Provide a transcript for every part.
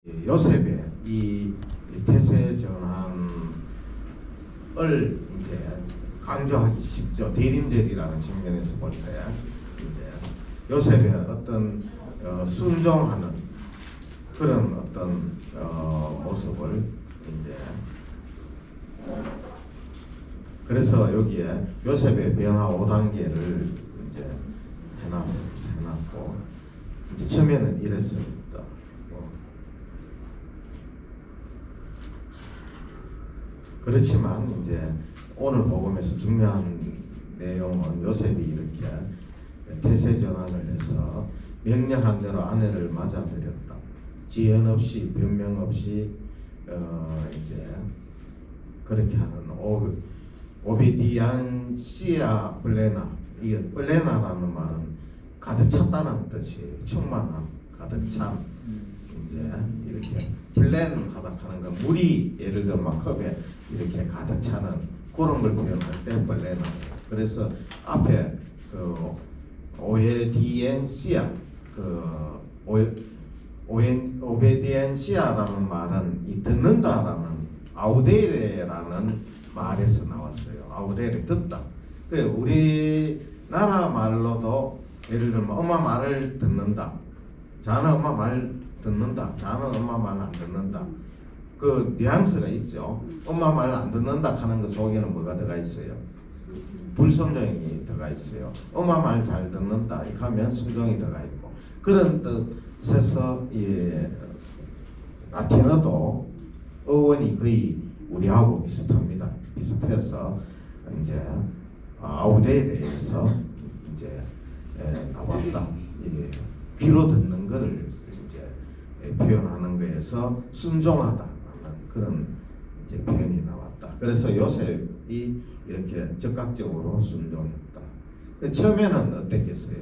요셉의 이 태세 전환을 이제 강조하기 쉽죠. 대림절이라는 측면에서 볼 때 이제 요셉의 어떤 순종하는 그런 어떤 모습을 이제 그래서 여기에 요셉의 변화 5단계를 이제 해놨고 이제 처음에는 이랬습니다. 그렇지만 이제 오늘 복음에서 중요한 내용은 요셉이 이렇게 태세 전환을 해서 명령한 대로 아내를 맞아들였다. 지연 없이 변명 없이 이제 그렇게 하는 오베디안시아 블레나. 이게 블레나라는 말은 가득 찼다는 뜻이에요. 충만함, 가득 찬. 이제 이렇게 블렌하다 하는 건 물이 예를 들어 막 컵에 이렇게 가득 차는 그런 걸 표현할 때 블레나. 그래서 앞에 그 오베디엔시아 오베디엔시아라는 말은 이 듣는다라는 아우데레라는 말에서 나왔어요. 아우데레 듣다. 그 우리나라 말로도 예를 들면 엄마 말을 듣는다. 자는 엄마 말 듣는다. 자는 엄마 말 안 듣는다. 그 뉘앙스가 있죠. 엄마 말 안 듣는다 하는 것 속에는 뭐가 들어가 있어요? 불순종이 들어가 있어요. 엄마 말 잘 듣는다 이렇게 하면 순종이 들어가 있고 그런 뜻에서 라틴어도 어원이 거의 우리하고 비슷합니다. 비슷해서 이제 아우데레에서 이제 나왔다. 귀로 듣는 것을 이제 표현하는 거에서 순종하다라는 그런 이제 표현이 나왔다. 그래서 요셉이 이렇게 적극적으로 순종했다. 처음에는 어땠겠어요?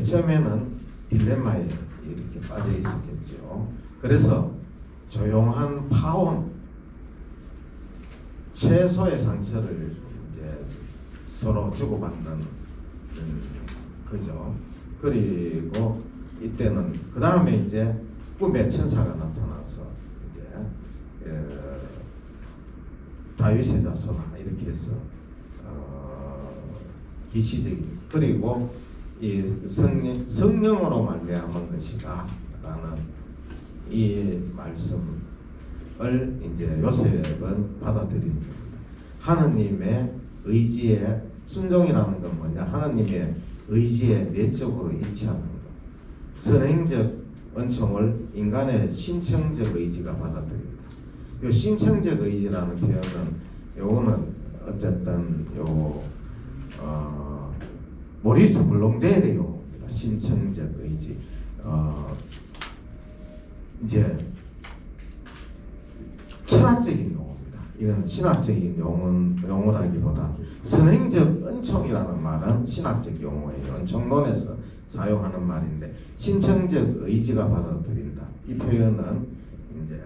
처음에는 딜레마에 이렇게 빠져 있었겠죠. 그래서 조용한 파혼, 최소의 상처를 이제 서로 주고받는 그죠. 그리고 이때는 그 다음에 이제 꿈에 천사가 나타나서 이제 다윗의 자손아 이렇게 해서 기시적인 그리고 이 성령으로 말미암은 것이다라는 이 말씀을 이제 요셉은 받아들입니다. 하느님의 의지에 순종이라는 건 뭐냐? 하느님의 의지에 내적으로 일치하는 것. 선행적 은총을 인간의 심청적 의지가 받아들인다. 요 심청적 의지라는 표현은 요거는 어쨌든 모리스 블롱델의 용어입니다. 심청적 의지. 이제 철학적인 용어입니다. 이건 신학적인 용어라기보다 선행적 은총이라는 말은 신학적 용어예요. 은총론에서 사용하는 말인데 심청적 의지가 받아들인다. 이 표현은 이제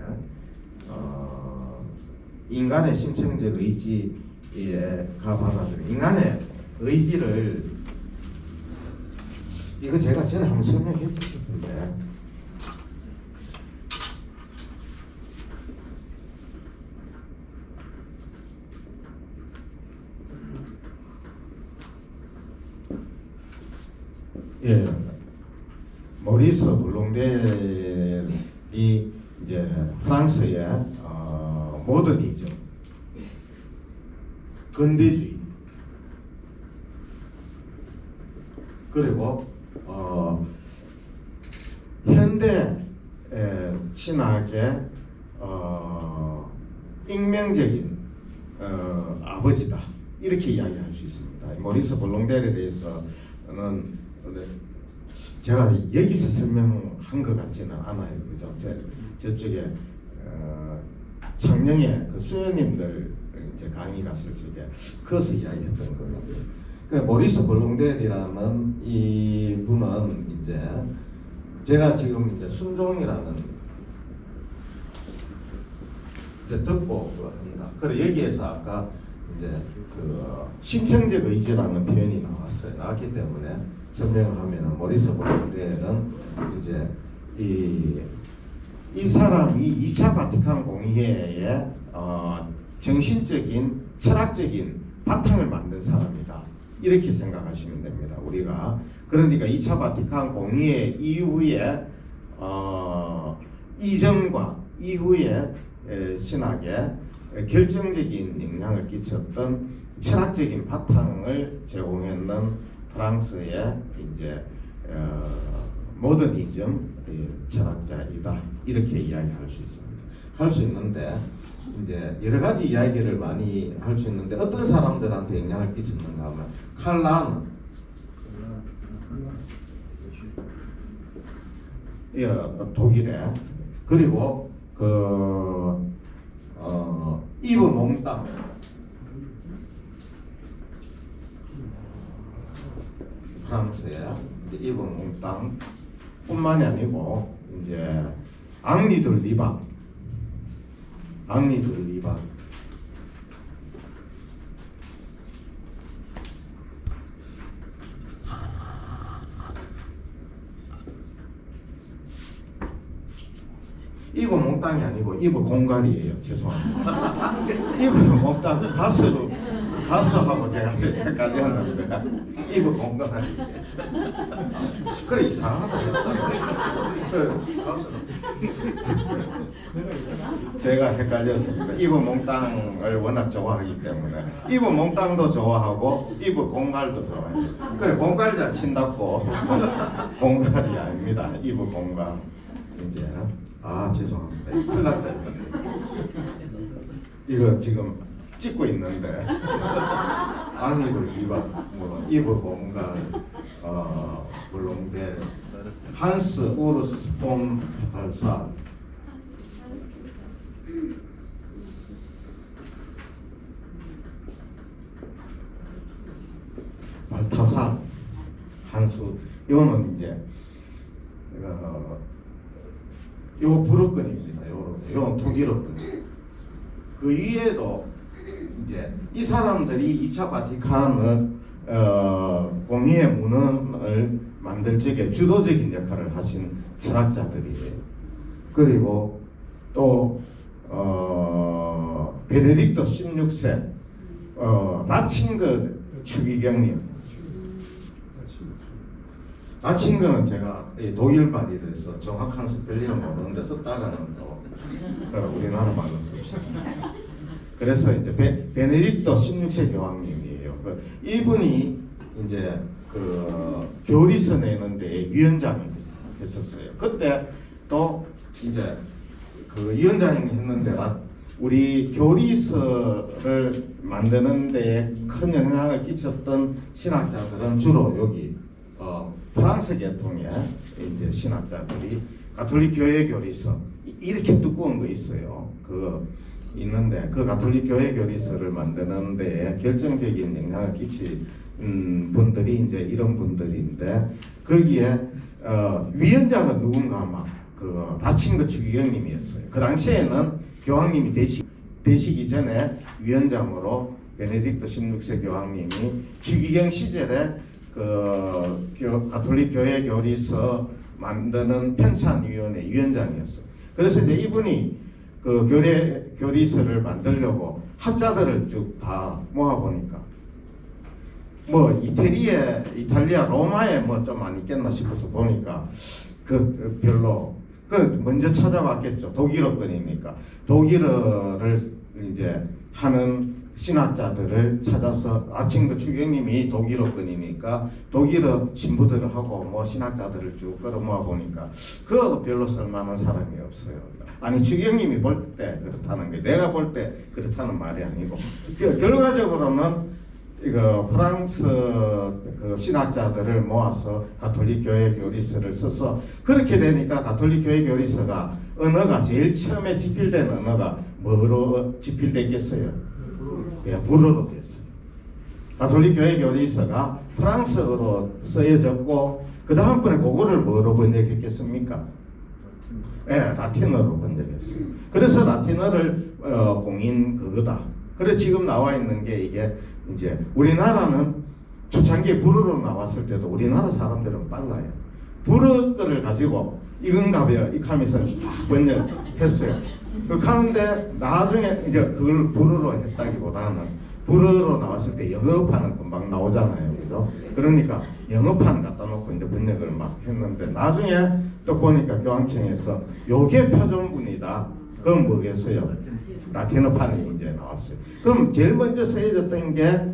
인간의 심청적 의지가 받아들인 인간의 의지를 이거 제가 전에 한번 설명해 주셨는데 모리스 블롱델이 이제 프랑스의 모더니즘, 근대주의, 그리고 현대 신학의 익명적인 아버지다 이렇게 이야기할 수 있습니다. 모리스 블롱델에 대해서는 제가 여기서 설명한 것 같지는 않아요. 그죠? 저쪽에 창녕에 그 수녀님들 이제 강의 갔을 적에 그것을 이야기했던 거거든요. 그 모리스 블롱델이라는 이 분은 이제 제가 지금 이제 순종이라는 이제 듣고 한다. 그래 여기에서 아까 이제 그 심청적 의지라는 표현이 나왔기 때문에 설명을 하면은 모리스 블롱델은 이제 이 이 사람이 2차 바티칸 공의회의 정신적인 철학적인 바탕을 만든 사람이다. 이렇게 생각하시면 됩니다. 우리가 그러니까 2차 바티칸 공의회 이후에 이전과 이후에 신학에 결정적인 영향을 끼쳤던 철학적인 바탕을 제공했는 프랑스의 이제 모더니즘 철학자이다. 이렇게 이야기할 수 있습니다. 할 수 있는데 이제 여러 가지 이야기를 많이 할 수 있는데 어떤 사람들한테 영향을 끼쳤는가 하면 칼라는 독일에 그리고 이브 몽땅 프랑스의 이브 몽땅 뿐만이 아니고 이제 앙리 드 리박 이브 몽땅이 아니고 이브 공갈이에요. 죄송합니다. 이브 몽땅 가수하고 제가 헷갈렸는데 이브 공갈이에요. 그래 이상하다. 제가 헷갈렸습니다. 이브 몽땅을 워낙 좋아하기 때문에 이브 몽땅도 좋아하고 이브 공갈도 좋아해요. 그래 공갈 잘 친다고 공갈이 아닙니다. 이브 공갈. 이제 죄송합니다. 큰일 날 뻔했네. 이거 지금 찍고 있는데 앙리들 리박 이브 공갈 블롱델 한스 우르스 폰 파탈사 발타산 한수 이거는 이제 요 불어권입니다. 요 독일어권. 그 위에도 이제 이 사람들이 2차 바티칸을 공의회 문헌을 만들 적에 주도적인 역할을 하신 철학자들이에요. 그리고 또 베네딕토 16세 라칭거 추기경님. 라칭거는 제가 독일 말이라서 정확한 스펠링은 모르는데 썼다가는 또 우리나라 말로 씁시다. 그래서 이제 베네딕토 16세 교황님이에요. 이분이 이제 그 교리서 내는데 위원장이 했었어요. 그때 또 이제 그 위원장이 했는데 우리 교리서를 만드는 데에 큰 영향을 끼쳤던 신학자들은 주로 여기 프랑스 계통의 이제 신학자들이 가톨릭 교회 교리서 이렇게 두꺼운 거 있어요. 그 있는데 그 가톨릭 교회 교리서를 만드는 데에 결정적인 영향을 끼친 분들이 이제 이런 분들인데 거기에 위원장은 누군가 아마 그 라칭거 추기경님이었어요. 그 당시에는 교황님이 되시기 전에 위원장으로 베네딕토 16세 교황님이 추기경 시절에 그 가톨릭 교회 교리서 만드는 편찬위원회 위원장이었어요. 그래서 이제 이분이 그 교리서를 만들려고 학자들을 쭉 다 모아보니까 뭐 이탈리아 로마에 뭐 좀 안 있겠나 싶어서 보니까 그 별로 먼저 찾아봤겠죠. 독일어권이니까 독일어를 이제 하는 신학자들을 찾아서 라칭거 추기경님이 독일어권이니까 독일어 신부들을 하고 뭐 신학자들을 쭉 끌어모아 보니까 그것도 별로 쓸만한 사람이 없어요. 아니 추기경님이 볼 때 그렇다는 게 내가 볼 때 그렇다는 말이 아니고 결과적으로는 이거 프랑스 그 신학자들을 모아서 가톨릭 교회 교리서를 써서 그렇게 되니까 가톨릭 교회 교리서가 언어가 제일 처음에 집필된 언어가 뭐로 집필됐겠어요? 예, 불어로 됐어요. 가톨릭 교회 교리서가 프랑스어로 쓰여졌고 그 다음번에 그거를 뭐로 번역했겠습니까? 예, 라틴어로 번역했어요. 그래서 라틴어를 공인 그거다. 그래서 지금 나와 있는 게 이게 이제 우리나라는 초창기에 불어로 나왔을 때도 우리나라 사람들은 빨라요. 불어 거를 가지고 이건가 봐요. 이 하면서 번역했어요. 그런데 나중에 이제 그걸 불어로 했다기보다는 불어로 나왔을 때 영어판은 금방 나오잖아요. 그죠? 그러니까 영어판 갖다 놓고 이제 번역을 막 했는데 나중에 또 보니까 교황청에서 요게 표준문이다. 그럼 뭐겠어요? 라틴어판이 이제 나왔어요. 그럼 제일 먼저 쓰여졌던 게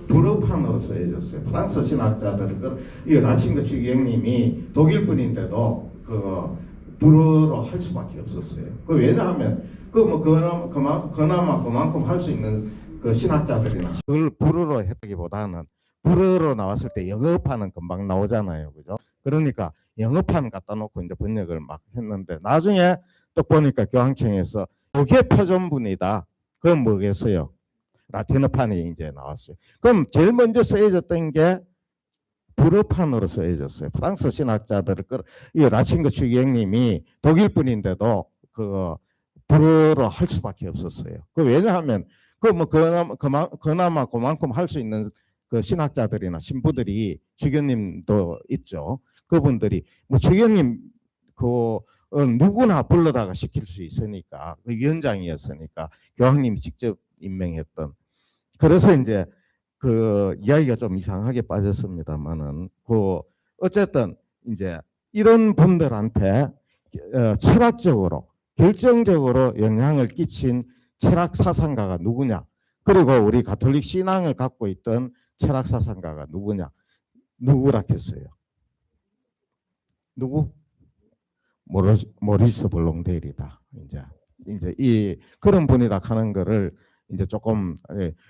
불어판으로 쓰여졌어요. 프랑스 신학자들은 이 라친거 주기영님이 독일 분인데도 그 불어로 할 수밖에 없었어요. 그 왜냐하면 그나마 그만큼 할 수 있는 그 신학자들이나 그걸 불어로 했다기보다는 불어로 나왔을 때 영어판은 금방 나오잖아요, 그죠? 그러니까 영어판 갖다 놓고 이제 번역을 막 했는데 나중에 또 보니까 교황청에서 그게 표준문이다. 그건 뭐겠어요? 라틴어판이 이제 나왔어요. 그럼 제일 먼저 쓰여졌던 게 불어판으로 쓰여졌어요. 프랑스 신학자들을 이 라친거 추기경님이 독일 분인데도 그 불어로 할 수밖에 없었어요. 그 왜냐하면 그나마 그만큼 할 수 있는 그 신학자들이나 신부들이 추기경님도 있죠. 그분들이 뭐 추기경님 누구나 불러다가 시킬 수 있으니까 그 위원장이었으니까 교황님이 직접 임명했던. 그래서 이제 그 이야기가 좀 이상하게 빠졌습니다만은 어쨌든 이제 이런 분들한테 철학적으로 결정적으로 영향을 끼친 철학 사상가가 누구냐? 그리고 우리 가톨릭 신앙을 갖고 있던 철학 사상가가 누구냐? 누구라 했어요? 누구? 모리스 블롱델이다. 이제 이 그런 분이다 하는 거를 이제 조금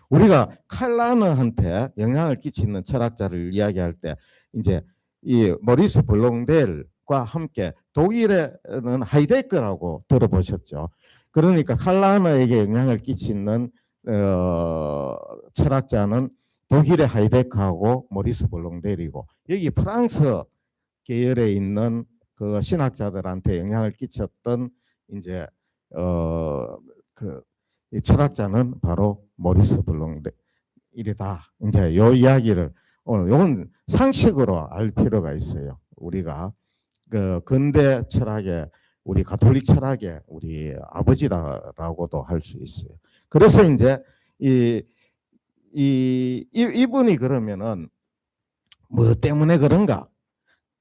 우리가 칼라너한테 영향을 끼치는 철학자를 이야기할 때 이제 이 모리스 블롱델과 함께 독일에는 하이데거라고 들어보셨죠. 그러니까 칼라너에게 영향을 끼치는 철학자는 독일의 하이데거하고 모리스 블롱델이고 여기 프랑스 계열에 있는 그 신학자들한테 영향을 끼쳤던 이제 이 철학자는 바로 모리스 블롱델이다. 이제 요 이야기를 오늘 요건 상식으로 알 필요가 있어요. 우리가 그 근대 철학의 우리 가톨릭 철학의 우리 아버지라고도 할 수 있어요. 그래서 이제 이분이 그러면은 뭐 때문에 그런가?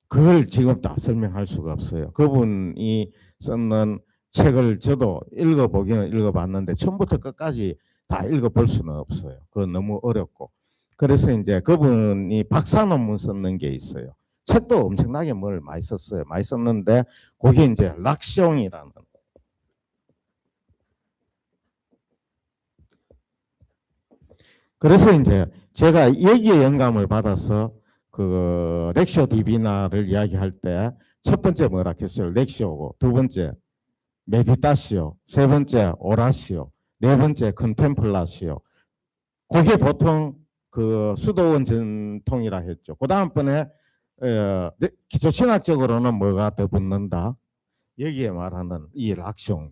그걸 지금 다 설명할 수가 없어요. 그분이 썼는 책을 저도 읽어보기는 읽어봤는데 처음부터 끝까지 다 읽어볼 수는 없어요. 그건 너무 어렵고. 그래서 이제 그분이 박사 논문 썼는 게 있어요. 책도 엄청나게 뭘 많이 썼어요. 많이 썼는데 그게 이제 락숑이라는. 그래서 이제 제가 여기에 영감을 받아서 그 렉시오 디비나를 이야기할 때 첫 번째 뭐라 했어요? 렉시오고 두 번째 메디타시오, 세 번째 오라시오, 네 번째 컨템플라시오. 그게 보통 그 수도원 전통이라 했죠. 그 다음번에 기초 신학적으로는 뭐가 더 붙는다? 여기에 말하는 이 락숑이에요.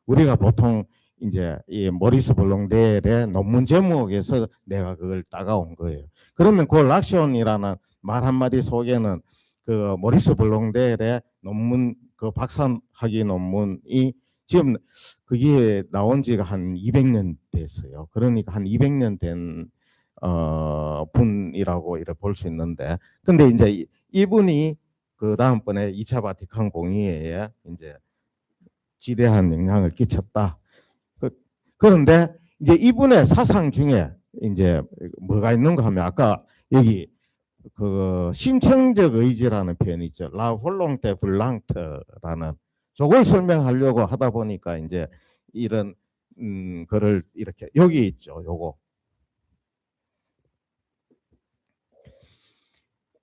우리가 보통 이제 이 모리스 블롱델의 논문 제목에서 내가 그걸 따가온 거예요. 그러면 그 락숑이라는 말 한마디 속에는 그 모리스 블롱델의 논문 그 박사학위 논문이 지금 그게 나온 지가 한 200년 됐어요. 그러니까 한 200년 된 분이라고 이렇게 볼 수 있는데, 근데 이제 이분이 그 다음번에 2차 바티칸 공의회에 이제 지대한 영향을 끼쳤다. 그런데 이제 이분의 사상 중에 이제 뭐가 있는가 하면 아까 여기 그 심층적 의지라는 표현이 있죠. 라 홀롱테 블랑트라는 저걸 설명하려고 하다 보니까 이제 이런 거를 이렇게 여기 있죠. 요거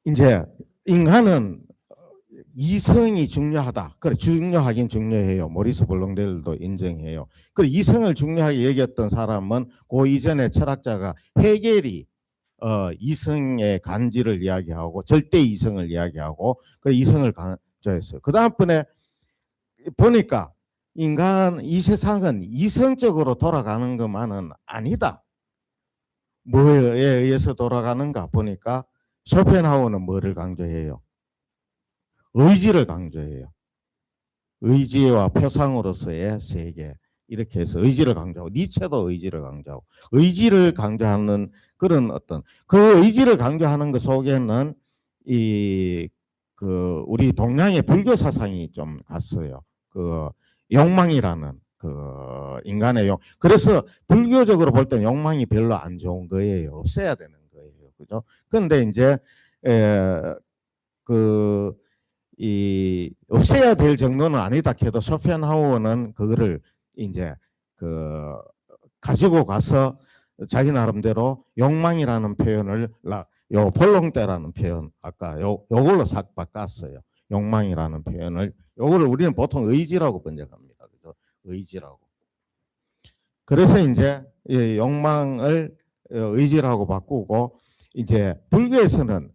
이제 인간은 이성이 중요하다. 그래 중요하긴 중요해요. 모리스 블롱델도 인정해요. 그 이성을 중요하게 여겼던 사람은 그 이전에 철학자가 헤겔이 이성의 간지를 이야기하고 절대 이성을 이야기하고 그 이성을 강조했어요. 그 다음번에 보니까 인간 이 세상은 이성적으로 돌아가는 것만은 아니다. 뭐에 의해서 돌아가는가 보니까 쇼펜하우어는 뭐를 강조해요? 의지를 강조해요. 의지와 표상으로서의 세계 이렇게 해서 의지를 강조하고 니체도 의지를 강조하고 의지를 강조하는 그런 어떤 그 의지를 강조하는 것 속에는 이 그 우리 동양의 불교 사상이 좀 갔어요. 그 욕망이라는 그 인간의 그래서 불교적으로 볼 때는 욕망이 별로 안 좋은 거예요. 없애야 되는 거예요. 그죠? 그런데 이제 그 이 없애야 될 정도는 아니다 해도 쇼펜하우어는 그거를 이제 그 가지고 가서 자기 나름대로 욕망이라는 표현을 요 볼롱대라는 표현 아까 요걸로 싹 바꿨어요. 욕망이라는 표현을 요거를 우리는 보통 의지라고 번역합니다. 그죠? 의지라고. 그래서 이제 이 욕망을 의지라고 바꾸고 이제 불교에서는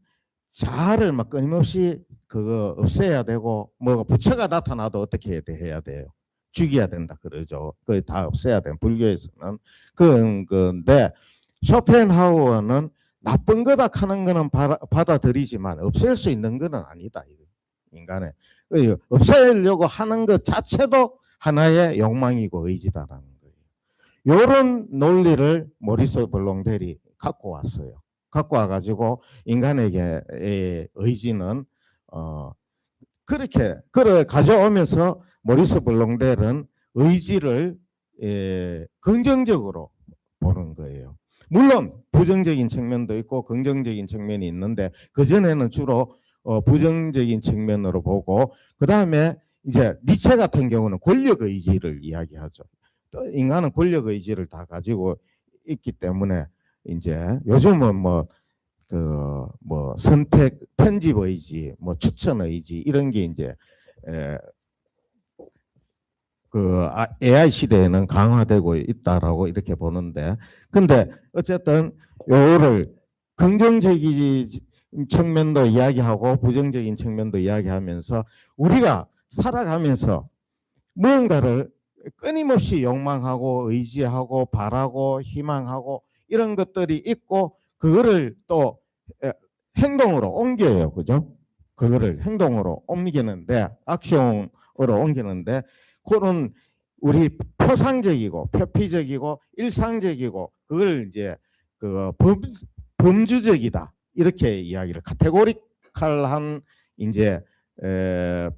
자아를 막 끊임없이 그거 없애야 되고 뭐 부처가 나타나도 어떻게 해야 돼요? 죽여야 된다 그러죠. 그 다 없애야 돼요. 불교에서는 그런 건데 쇼펜하우어는 나쁜 거다 하는 거는 받아들이지만 없앨 수 있는 거는 아니다. 인간의 없애려고 하는 것 자체도 하나의 욕망이고 의지다라는 거예요. 이런 논리를 모리스 블롱델이 갖고 왔어요. 갖고 와가지고 인간에게 의지는 그렇게 가져오면서 모리스 블롱델은 의지를 긍정적으로 보는 거예요. 물론 부정적인 측면도 있고 긍정적인 측면이 있는데 그전에는 주로 부정적인 측면으로 보고 그 다음에 이제 니체 같은 경우는 권력 의지를 이야기하죠. 또 인간은 권력 의지를 다 가지고 있기 때문에 이제 요즘은 뭐 선택, 편집 의지, 뭐 추천 의지 이런 게 이제 AI 시대에는 강화되고 있다라고 이렇게 보는데, 근데 어쨌든 요거를 긍정적인 측면도 이야기하고 부정적인 측면도 이야기하면서 우리가 살아가면서 무언가를 끊임없이 욕망하고 의지하고 바라고 희망하고 이런 것들이 있고 그거를 또 행동으로 옮겨요. 그죠? 그거를 행동으로 옮기는데 액션으로 옮기는데 그런 우리 표상적이고 표피적이고 일상적이고 그걸 이제 그 범주적이다 이렇게 이야기를 카테고리칼한 이제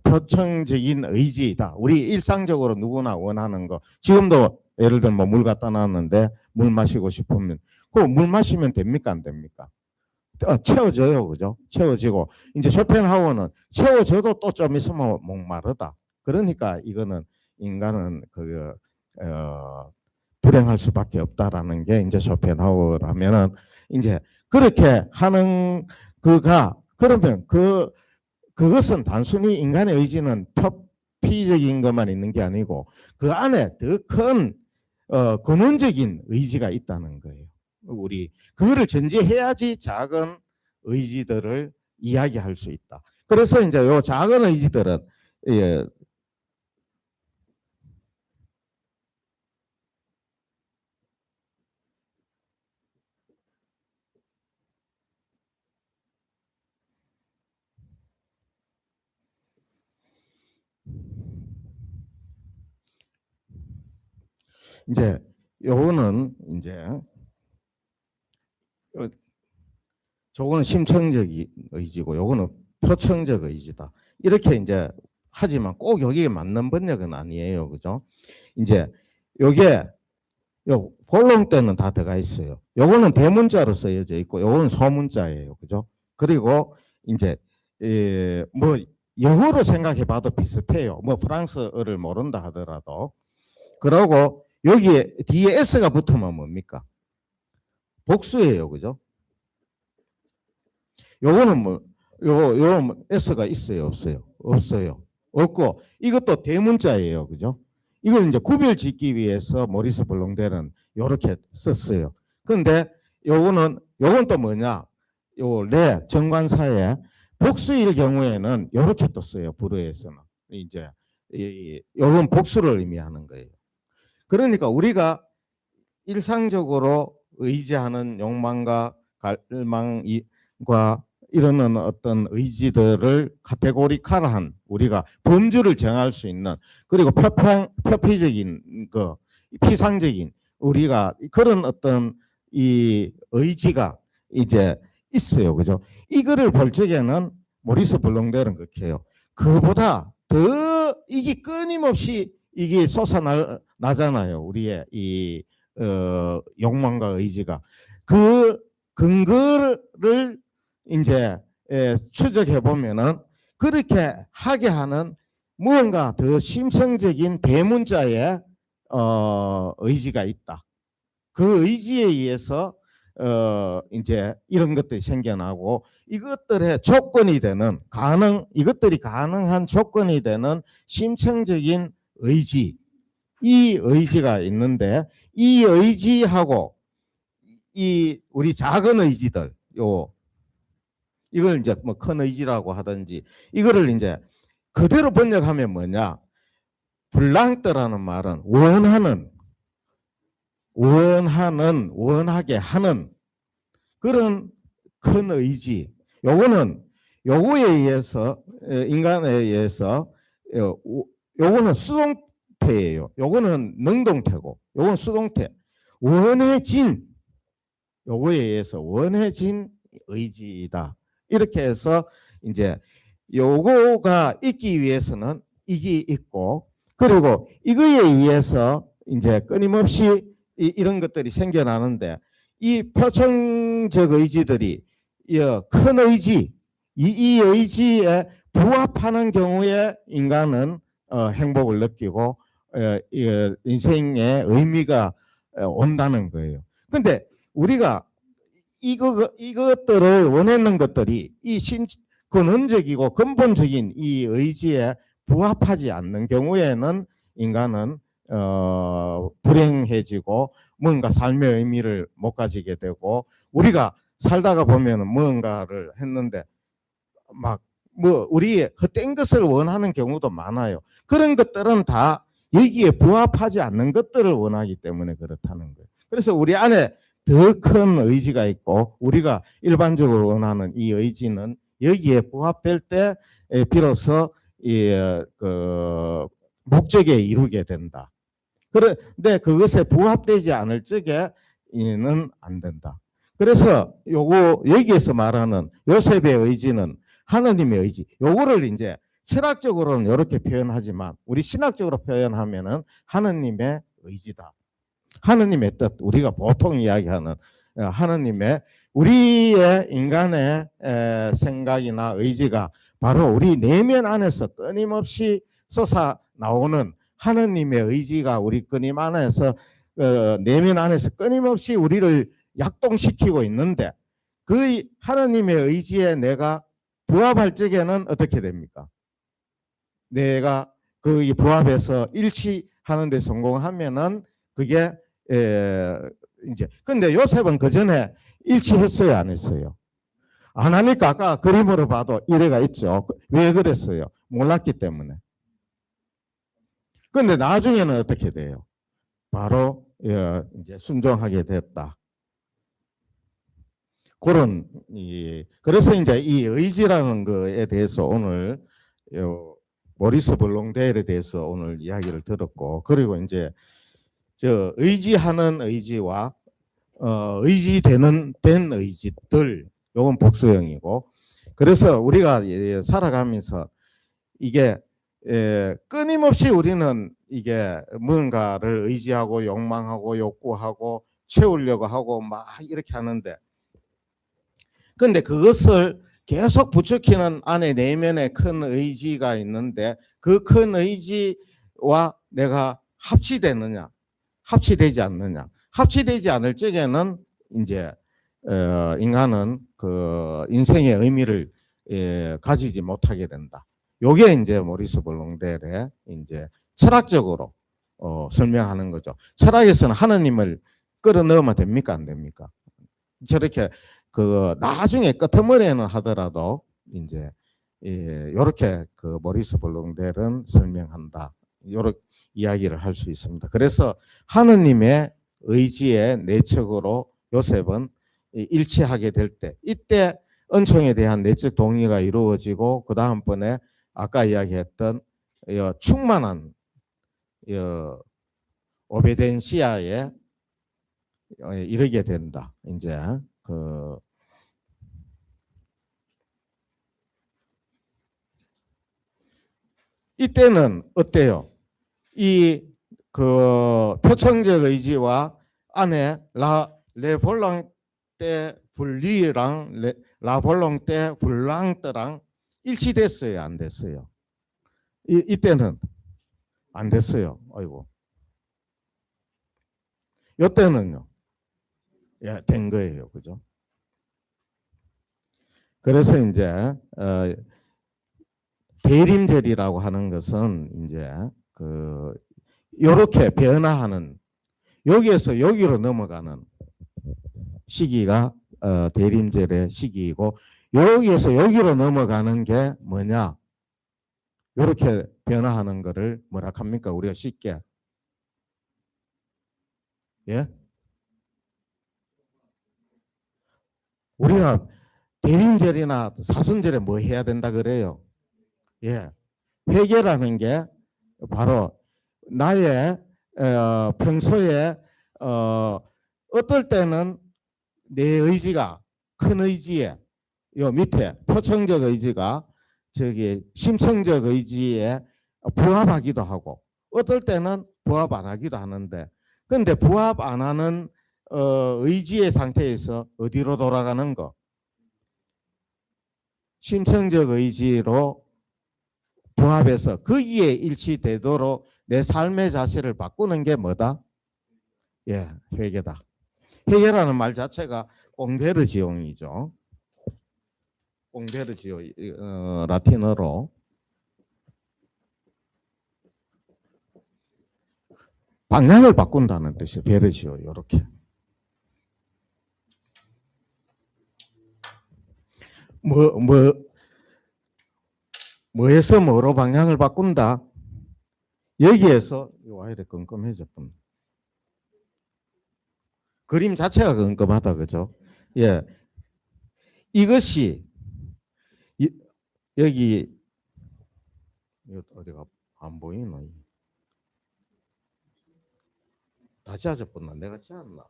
표청적인 의지이다. 우리 일상적으로 누구나 원하는 거. 지금도 예를 들면 물 갖다 놨는데 물 마시고 싶으면 그 물 마시면 됩니까 안 됩니까? 채워져요, 그죠? 채워지고 이제 쇼펜하우어는 채워져도 또 좀 있으면 목마르다. 그러니까 이거는 인간은 불행할 수밖에 없다라는 게 이제 쇼펜하우어라면은 이제 그렇게 하는 그러면 그것은 단순히 인간의 의지는 표피적인 것만 있는 게 아니고 그 안에 더 큰 근원적인 의지가 있다는 거예요. 우리 그거를 전제해야지 작은 의지들을 이야기할 수 있다. 그래서 이제 요 작은 의지들은 이제 요거는 이제 저거는 심청적 의지고 요거는 표청적 의지다. 이렇게 이제 하지만 꼭 여기에 맞는 번역은 아니에요. 그죠? 이제 요게 요 볼롱 때는 다 들어가 있어요. 요거는 대문자로 쓰여져 있고 요거는 소문자예요. 그죠? 그리고 이제 뭐 영어로 생각해 봐도 비슷해요. 뭐 프랑스어를 모른다 하더라도. 그러고 여기에 뒤에 s가 붙으면 뭡니까? 복수예요. 그죠? 요거는 뭐 요 s가 있어요, 없어요? 없어요. 없고 이것도 대문자예요. 그죠? 이걸 이제 구별 짓기 위해서 모리스 블롱델은 이렇게 썼어요. 그런데 요건 또 뭐냐? 요 레 정관사에 복수일 경우에는 이렇게 또 써요. 불어에서는 이제 요건 복수를 의미하는 거예요. 그러니까 우리가 일상적으로 의지하는 욕망과 갈망과 이러는 어떤 의지들을 카테고리칼한 우리가 범주를 정할 수 있는, 그리고 표피적인 그 피상적인 우리가 그런 어떤 이 의지가 이제 있어요. 그죠? 이거를 볼 적에는 모리스 블롱델은 그렇게 해요. 그보다 더 이게 끊임없이 이게 솟아나잖아요. 우리의 이 욕망과 의지가. 그 근거를 이제 추적해 보면은 그렇게 하게 하는 무언가 더 심성적인 대문자의 의지가 있다. 그 의지에 의해서 이제 이런 것들이 생겨나고, 이것들의 조건이 되는 이것들이 가능한 조건이 되는 심층적인 의지, 이 의지가 있는데, 이 의지하고 이 우리 작은 의지들, 이걸 이제 뭐 큰 의지라고 하든지, 이거를 이제 그대로 번역하면 뭐냐? 블랑크라는 말은 원하게 하는 그런 큰 의지. 요거에 의해서 인간에 의해서 요거는 수동태예요. 요거는 능동태고, 요거는 수동태. 요거에 의해서 원해진 의지이다. 이렇게 해서 이제 요거가 있기 위해서는 이게 있고, 그리고 이거에 의해서 이제 끊임없이 이런 것들이 생겨나는데, 이 표층적 의지들이 큰 의지, 이 의지에 부합하는 경우에 인간은 행복을 느끼고 인생의 의미가 온다는 거예요. 근데 우리가 이것들을 원하는 것들이 이 근원적이고 근본적인 이 의지에 부합하지 않는 경우에는 인간은 불행해지고 뭔가 삶의 의미를 못 가지게 되고, 우리가 살다가 보면 뭔가를 했는데 막 뭐 우리의 헛된 것을 원하는 경우도 많아요. 그런 것들은 다 여기에 부합하지 않는 것들을 원하기 때문에 그렇다는 거예요. 그래서 우리 안에 더 큰 의지가 있고, 우리가 일반적으로 원하는 이 의지는 여기에 부합될 때 비로소 그 목적에 이루게 된다. 그런데 그것에 부합되지 않을 적에는 안 된다. 그래서 여기에서 말하는 요셉의 의지는 하나님의 의지. 요거를 이제 철학적으로는 이렇게 표현하지만, 우리 신학적으로 표현하면은 하나님의 의지다. 하나님의 뜻, 우리가 보통 이야기하는 하나님의, 우리의 인간의 생각이나 의지가 바로 우리 내면 안에서 끊임없이 솟아 나오는 하나님의 의지가 우리 끊임 안에서 내면 안에서 끊임없이 우리를 약동시키고 있는데, 그 하나님의 의지에 내가 부합할 적에는 어떻게 됩니까? 내가 그 부합해서 일치하는 데 성공하면은 그게 이제, 근데 요셉은 그 전에 일치했어요, 안 했어요? 안 하니까 아까 그림으로 봐도 이래가 있죠. 왜 그랬어요? 몰랐기 때문에. 근데 나중에는 어떻게 돼요? 바로 이제 순종하게 됐다. 그래서 이제 이 의지라는 거에 대해서 오늘 모리스 블롱델에 대해서 오늘 이야기를 들었고, 그리고 이제 의지하는 의지와 된 의지들, 요건 복수형이고, 그래서 우리가 살아가면서 이게 끊임없이 우리는 이게 뭔가를 의지하고 욕망하고 욕구하고 채우려고 하고 막 이렇게 하는데, 근데 그것을 계속 부추기는 안에 내면에 큰 의지가 있는데, 그 큰 의지와 내가 합치되느냐, 합치되지 않느냐. 합치되지 않을 적에는 이제 인간은 그 인생의 의미를 가지지 못하게 된다. 요게 이제 모리스 블롱델의 이제 철학적으로 설명하는 거죠. 철학에서는 하나님을 끌어넣으면 됩니까, 안 됩니까? 저렇게 그 나중에 끄트머리에는 하더라도 이제 이렇게 그 모리스 블롱델은 설명한다. 이렇게 이야기를 할 수 있습니다. 그래서 하느님의 의지의 내적으로 요셉은 일치하게 될 때, 이때 은총에 대한 내적 동의가 이루어지고 그 다음번에 아까 이야기했던 충만한 오베덴시아에 이르게 된다. 이제 이때는 어때요? 표청적 의지와 안에 레볼랑 때 분리랑 라볼랑 때 불랑트랑 일치됐어요, 안 됐어요? 이때는 안 됐어요. 아이고. 이때는요. 예, 된 거예요. 그죠? 그래서 이제 대림절이라고 하는 것은 이제 요렇게 변화하는, 여기에서 여기로 넘어가는 시기가 대림절의 시기이고, 여기에서 여기로 넘어가는 게 뭐냐? 이렇게 변화하는 거를 뭐라 합니까? 우리가 쉽게. 예? 우리가 대림절이나 사순절에 뭐 해야 된다 그래요? 예. 회개라는 게 바로 나의 평소에 어떨 때는 내 의지가 큰 의지에 요 밑에 표청적 의지가 저기 심청적 의지에 부합하기도 하고 어떨 때는 부합 안 하기도 하는데, 근데 부합 안 하는 의지의 상태에서 어디로 돌아가는 거? 심청적 의지로 부합해서 거기에 일치되도록 내 삶의 자세를 바꾸는 게 뭐다? 예, 회개다. 회개라는 말 자체가 꽁베르지옹이죠. 꽁베르지오, 라틴어로 방향을 바꾼다는 뜻이에요. 베르지오, 이렇게. 뭐에서 뭐로 방향을 바꾼다? 여기에서 와이래 끔끔해졌군. 그림 자체가 끔끔하다, 그죠? 예, 이것이 여기 어디가 안 보이나? 다 지어졌구나. 내가 지었나?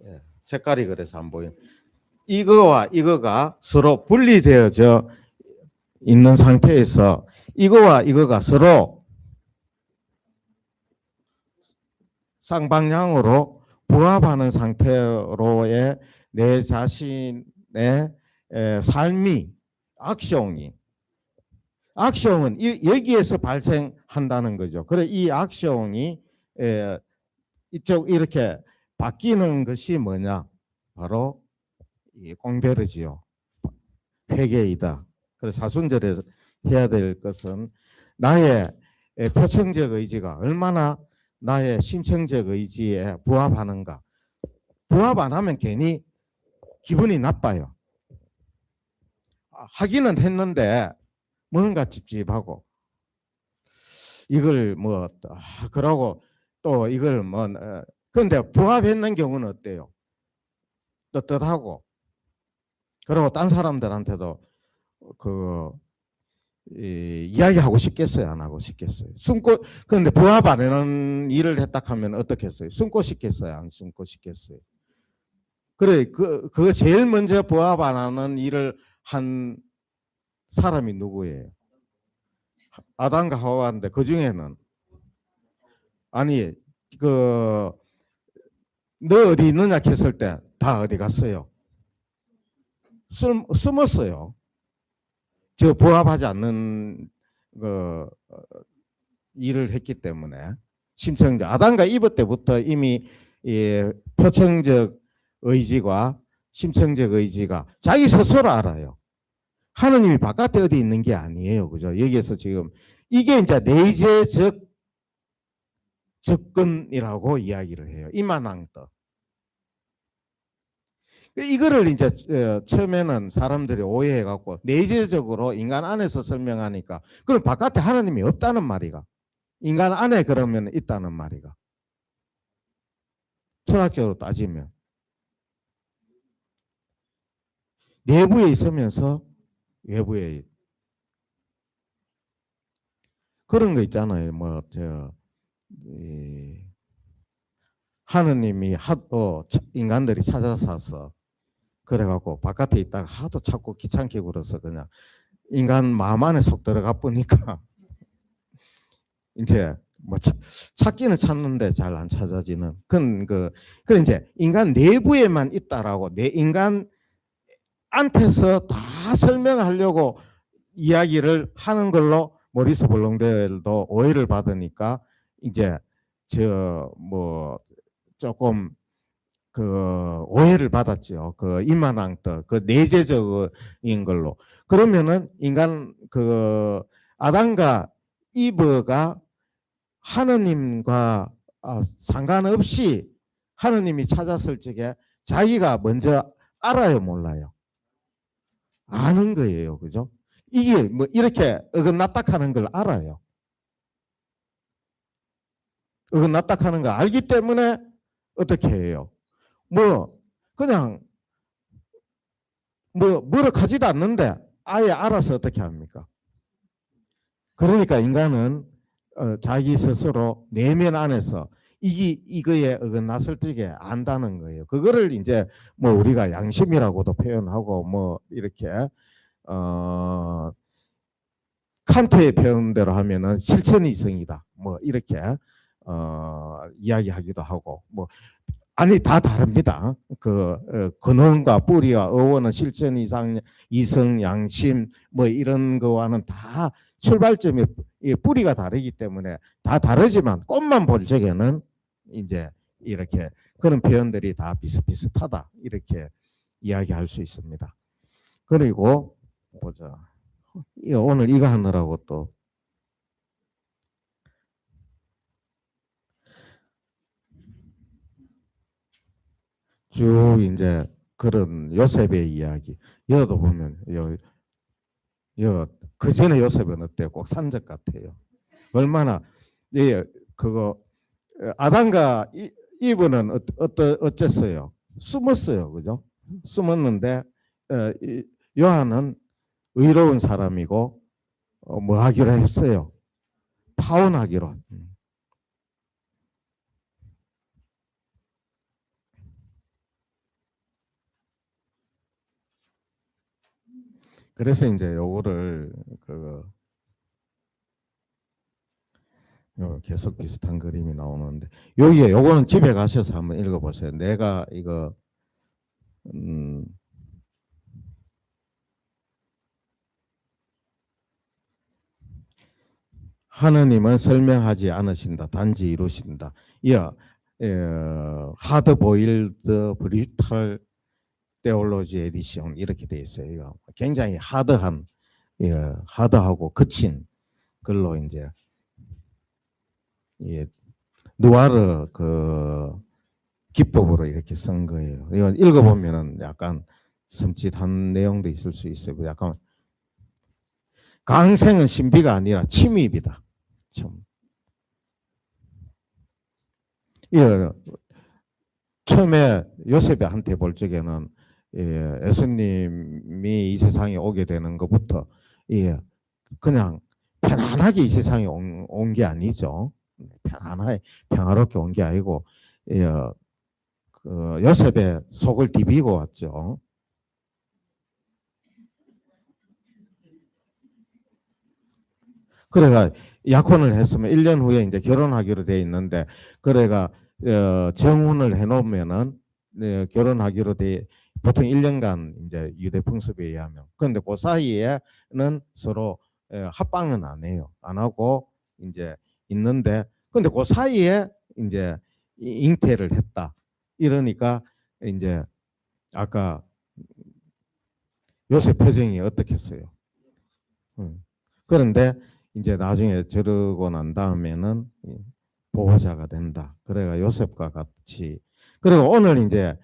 예, 색깔이 그래서 안 보여. 이거와 이거가 서로 분리되어져 있는 상태에서 이거와 이거가 서로 쌍방향으로 부합하는 상태로의 내 자신의 삶이 악숑은 여기에서 발생한다는 거죠. 그래 이 악숑이 이쪽 이렇게 바뀌는 것이 뭐냐? 바로 이 꽁베르지요. 회개이다. 그래서 사순절에서 해야 될 것은 나의 표청적 의지가 얼마나 나의 심청적 의지에 부합하는가. 부합 안 하면 괜히 기분이 나빠요. 하기는 했는데 뭔가 찝찝하고 이걸 뭐 그러고 또 이걸 뭐 그런데 부합했는 경우는 어때요? 떳떳하고 그리고 딴 사람들한테도 이야기하고 싶겠어요, 안 하고 싶겠어요? 그런데 부합 안 하는 일을 했다 하면 어떻겠어요? 숨고 싶겠어요, 안 숨고 싶겠어요? 그래, 그거 제일 먼저 부합 안 하는 일을 한 사람이 누구예요? 아담과 하와인데 그 중에는 아니 너 어디 있느냐 했을 때 다 어디 갔어요? 숨었어요. 저 부합하지 않는 일을 했기 때문에 심청적 아담과 이브 때부터 이미 표청적 의지와 심청적 의지가 자기 스스로 알아요. 하느님이 바깥에 어디 있는 게 아니에요. 그죠? 여기에서 지금 이게 이제 내재적 접근이라고 이야기를 해요. 이만한 것. 이거를 이제 처음에는 사람들이 오해해갖고 내재적으로 인간 안에서 설명하니까 그럼 바깥에 하나님이 없다는 말이가 인간 안에 그러면 있다는 말이가 철학적으로 따지면 내부에 있으면서 외부에 그런 거 있잖아요. 하느님이 하도 인간들이 찾아서 그래갖고 바깥에 있다가 하도 찾고 귀찮게 굴어서 그냥 인간 마음 안에 속 들어가 보니까 이제 찾기는 찾는데 잘 안 찾아지는 그 이제 인간 내부에만 있다라고 내 인간 한테서 다 설명하려고 이야기를 하는 걸로 모리스 볼롱델도 오해를 받으니까 이제 조금 그 오해를 받았죠. 그 이만왕떡 그 내재적인 걸로. 그러면은 인간 그 아담과 이브가 하느님과 상관없이 하느님이 찾았을 적에 자기가 먼저 알아요, 몰라요? 아는 거예요, 그죠? 이게 뭐 이렇게 어긋났다하는 걸 알아요. 어긋났다하는 걸 알기 때문에 어떻게 해요? 그냥 뭐를 가지도 않는데 아예 알아서 어떻게 합니까? 그러니까 인간은 자기 스스로 내면 안에서 이거에 어긋났을 적에 안다는 거예요. 그거를 이제 우리가 양심이라고도 표현하고 이렇게 칸트의 표현대로 하면은 실천이 이성이다. 이렇게 이야기하기도 하고 아니 다 다릅니다. 근원과 뿌리와 어원은 실천 이성, 양심 이런 거와는 다 출발점이 뿌리가 다르기 때문에 다 다르지만 꽃만 볼 적에는 이제 이렇게 그런 표현들이 다 비슷비슷하다 이렇게 이야기할 수 있습니다. 그리고 보자. 오늘 이거 하느라고 또 쭉 이제 그런 요셉의 이야기. 여도 보면 그 전에 요셉은 어때? 꼭 산적 같아요. 얼마나 그거 아담과 이브는 어쨌어요? 숨었어요, 그죠? 숨었는데 요한은 의로운 사람이고 뭐 하기로 했어요? 파혼하기로. 그래서 이제 요거를 계속 비슷한 그림이 나오는데 여기에 요거는 집에 가셔서 한번 읽어보세요. 내가 이거 하느님은 설명하지 않으신다. 단지 이루신다. 하드 보일드 브리탈 테올로지 에디션 이렇게 돼 있어요. 이거 굉장히 하드하고 거친 글로 이제 누아르 그 기법으로 이렇게 쓴 거예요. 이건 읽어보면은 약간 섬찟한 내용도 있을 수 있어요. 약간 강생은 신비가 아니라 침입이다. 참. 처음에 요셉한테 볼 적에는 예수님이 이 세상에 오게 되는 것부터 그냥 편안하게 이 세상에 온 게 아니죠. 평화롭게 온 게 아니고 요셉의 속을 디비고 왔죠. 그래가 약혼을 했으면 1년 후에 이제 결혼하기로 돼 있는데 그래가 정혼을 해놓으면은 결혼하기로 돼 보통 1년간 이제 유대 풍습에 의하면 그런데 그 사이에는 서로 합방은 안 해요. 안 하고 이제 있는데 근데 그 사이에 이제 잉태를 했다. 이러니까 이제 아까 요셉 표정이 어떻겠어요? 그런데 이제 나중에 저러고 난 다음에는 보호자가 된다. 그래가 요셉과 같이 그리고 오늘 이제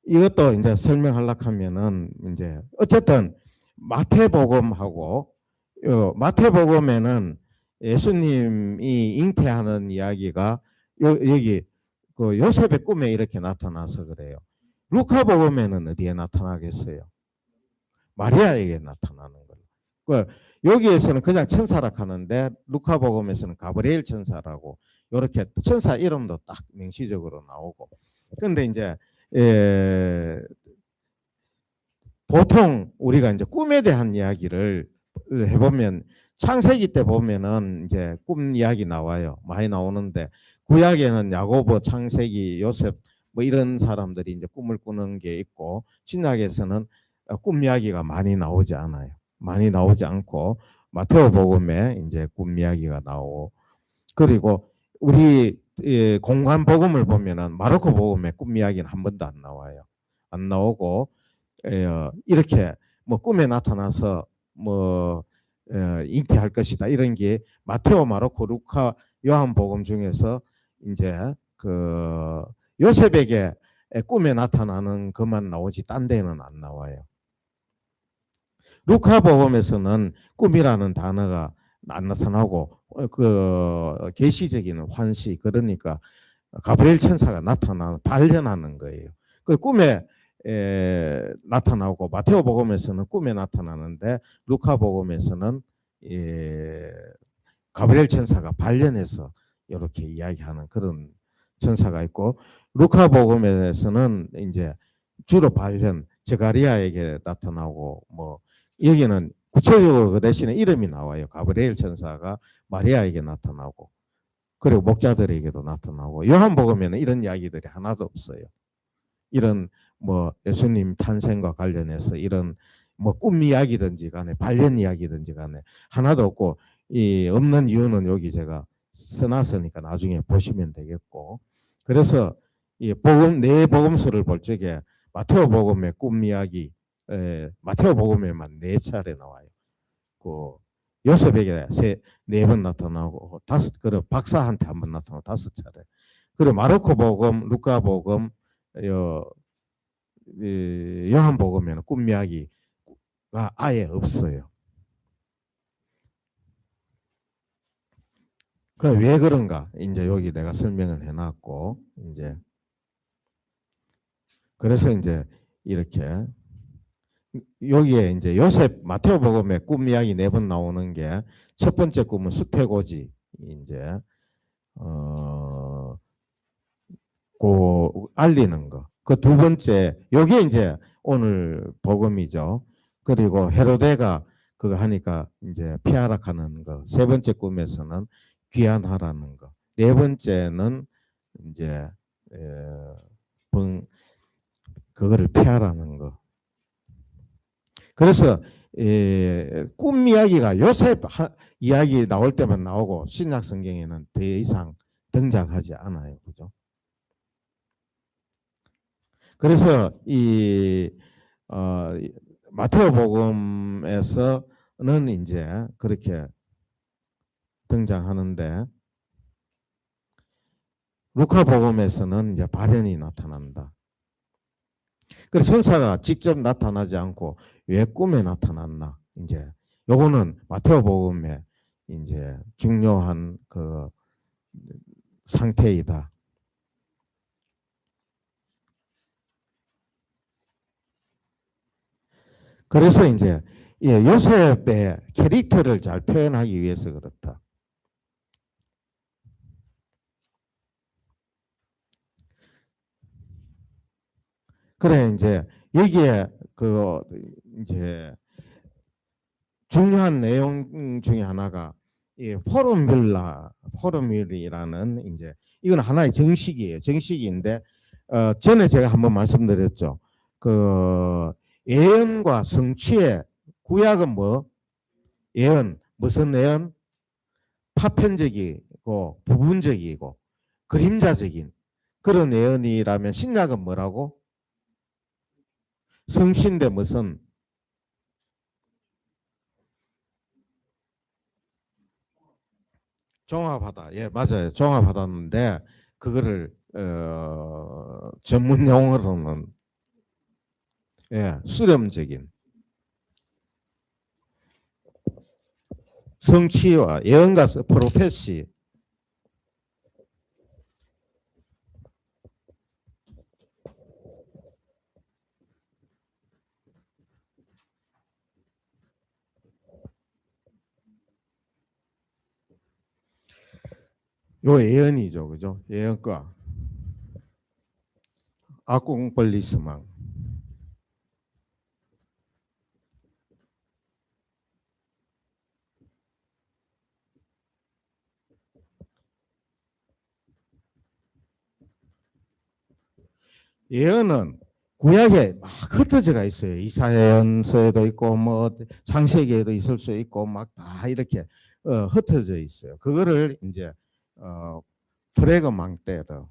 이것도 이제 설명하려고 하면은 이제 어쨌든 마태복음하고 마태복음에는 예수님이 잉태하는 이야기가 여기 그 요셉의 꿈에 이렇게 나타나서 그래요. 루카복음에는 어디에 나타나겠어요? 마리아에게 나타나는 거예요. 여기에서는 그냥 천사라 하는데 루카복음에서는 가브리엘 천사라고 이렇게 천사 이름도 딱 명시적으로 나오고. 근데 이제 보통 우리가 이제 꿈에 대한 이야기를 해보면 창세기 때 보면은 이제 꿈 이야기 나와요. 많이 나오는데 구약에는 야고보, 창세기, 요셉 뭐 이런 사람들이 이제 꿈을 꾸는 게 있고 신약에서는 꿈 이야기가 많이 나오지 않아요. 많이 나오지 않고 마태오복음에 이제 꿈 이야기가 나오고 그리고 우리 공관 복음을 보면은 마르코 복음에 꿈 이야기는 한 번도 안 나와요. 안 나오고 이렇게 뭐 꿈에 나타나서 뭐 잉태할 것이다 이런 게 마테오, 마르코, 루카, 요한복음 중에서 이제 그 요셉에게 꿈에 나타나는 것만 나오지 딴 데는 안 나와요. 루카복음에서는 꿈이라는 단어가 안 나타나고 그 계시적인 환시 그러니까 가브리엘 천사가 나타나 발견하는 거예요. 그 꿈에 나타나고 마테오복음에서는 꿈에 나타나는데 루카복음에서는 가브리엘 천사가 발견해서 이렇게 이야기하는 그런 천사가 있고 루카복음에서는 이제 주로 발견 저가리아에게 나타나고 뭐 여기는 구체적으로 그 대신에 이름이 나와요. 가브리엘 천사가 마리아에게 나타나고 그리고 목자들에게도 나타나고 요한복음에는 이런 이야기들이 하나도 없어요. 이런 뭐 예수님 탄생과 관련해서 이런 뭐 꿈 이야기든지 간에 발견 이야기든지 간에 하나도 없고 이 없는 이유는 여기 제가 써놨으니까 나중에 보시면 되겠고 그래서 이 복음 네 복음서를 볼 적에 마테오 복음의 꿈 이야기 마테오 복음에만 4차례 나와요. 그 요셉에게 네 번 나타나고 그리고 박사한테 한 번 나타나고 5차례. 그리고 마르코 복음, 루카 복음, 요한 복음에는 꿈 이야기가 아예 없어요. 그 왜 그런가? 이제 여기 내가 설명을 해놨고 이제 그래서 이제 이렇게 여기에 이제 요셉 마테오 복음에 꿈 이야기 4번 나오는 게 첫 번째 꿈은 수태고지 이제 고 알리는 거. 그 두 번째 요게 이제 오늘 복음이죠. 그리고 헤로데가 그거 하니까 이제 피하락하는 거. 세 번째 꿈에서는 귀환하라는 거. 네 번째는 이제 그거를 피하라는 거. 그래서 꿈 이야기가 요셉 이야기 나올 때만 나오고 신약 성경에는 더 이상 등장하지 않아요. 그죠? 그래서 이 마테오 복음에서는 이제 그렇게 등장하는데 루카 복음에서는 이제 발현이 나타난다. 그래서 천사가 직접 나타나지 않고 왜 꿈에 나타났나? 이제 요거는 마테오 복음의 이제 중요한 그 상태이다. 그래서 이제 요셉의 캐릭터를 잘 표현하기 위해서 그렇다. 그래 이제 여기에 그 이제 중요한 내용 중에 하나가 이 포르뮬이라는 이제 이건 하나의 정식이에요. 정식인데 전에 제가 한번 말씀드렸죠. 그 예언과 성취의 구약은 뭐 예언 무슨 예언 파편적이고 부분적이고 그림자적인 그런 예언이라면 신약은 뭐라고 성취인데 무슨 종합하다. 예, 맞아요. 종합하다는데 그거를 전문 용어로는 예, 수렴적인 성취와 예언과 프로페시 요 예언이죠, 그죠? 예언과 아꽁벌리스망. 예언은 구약에 막 흩어져가 있어요. 이사야서에도 있고 뭐 창세기에도 있을 수 있고 막 다 이렇게 흩어져 있어요. 그거를 이제 프레그망 때로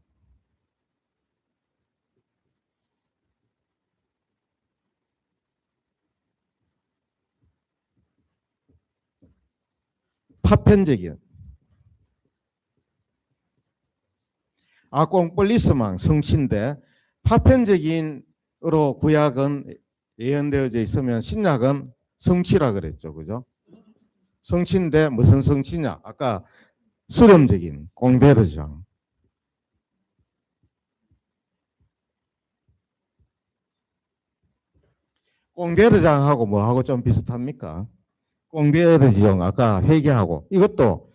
파편적인 아꽁폴리스망 성취인데 파편적인으로 구약은 예언되어져 있으면 신약은 성취라 그랬죠, 그죠? 성취인데 무슨 성취냐? 아까 수렴적인 공베르장. 공베르장하고 뭐하고 좀 비슷합니까? 공베르장 아까 회개하고 이것도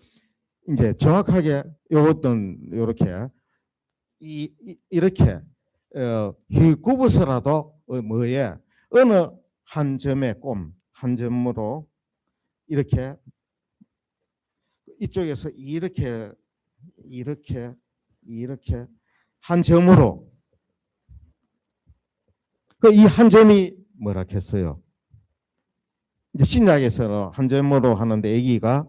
이제 정확하게 요것은 요렇게 이렇게 휘구부서라도 뭐에 어느 한 점의 꼼 한 점으로 이렇게 이쪽에서 이렇게 한 점으로 그 이 한 점이 뭐라 했어요? 이제 신약에서는 한 점으로 하는데 여기가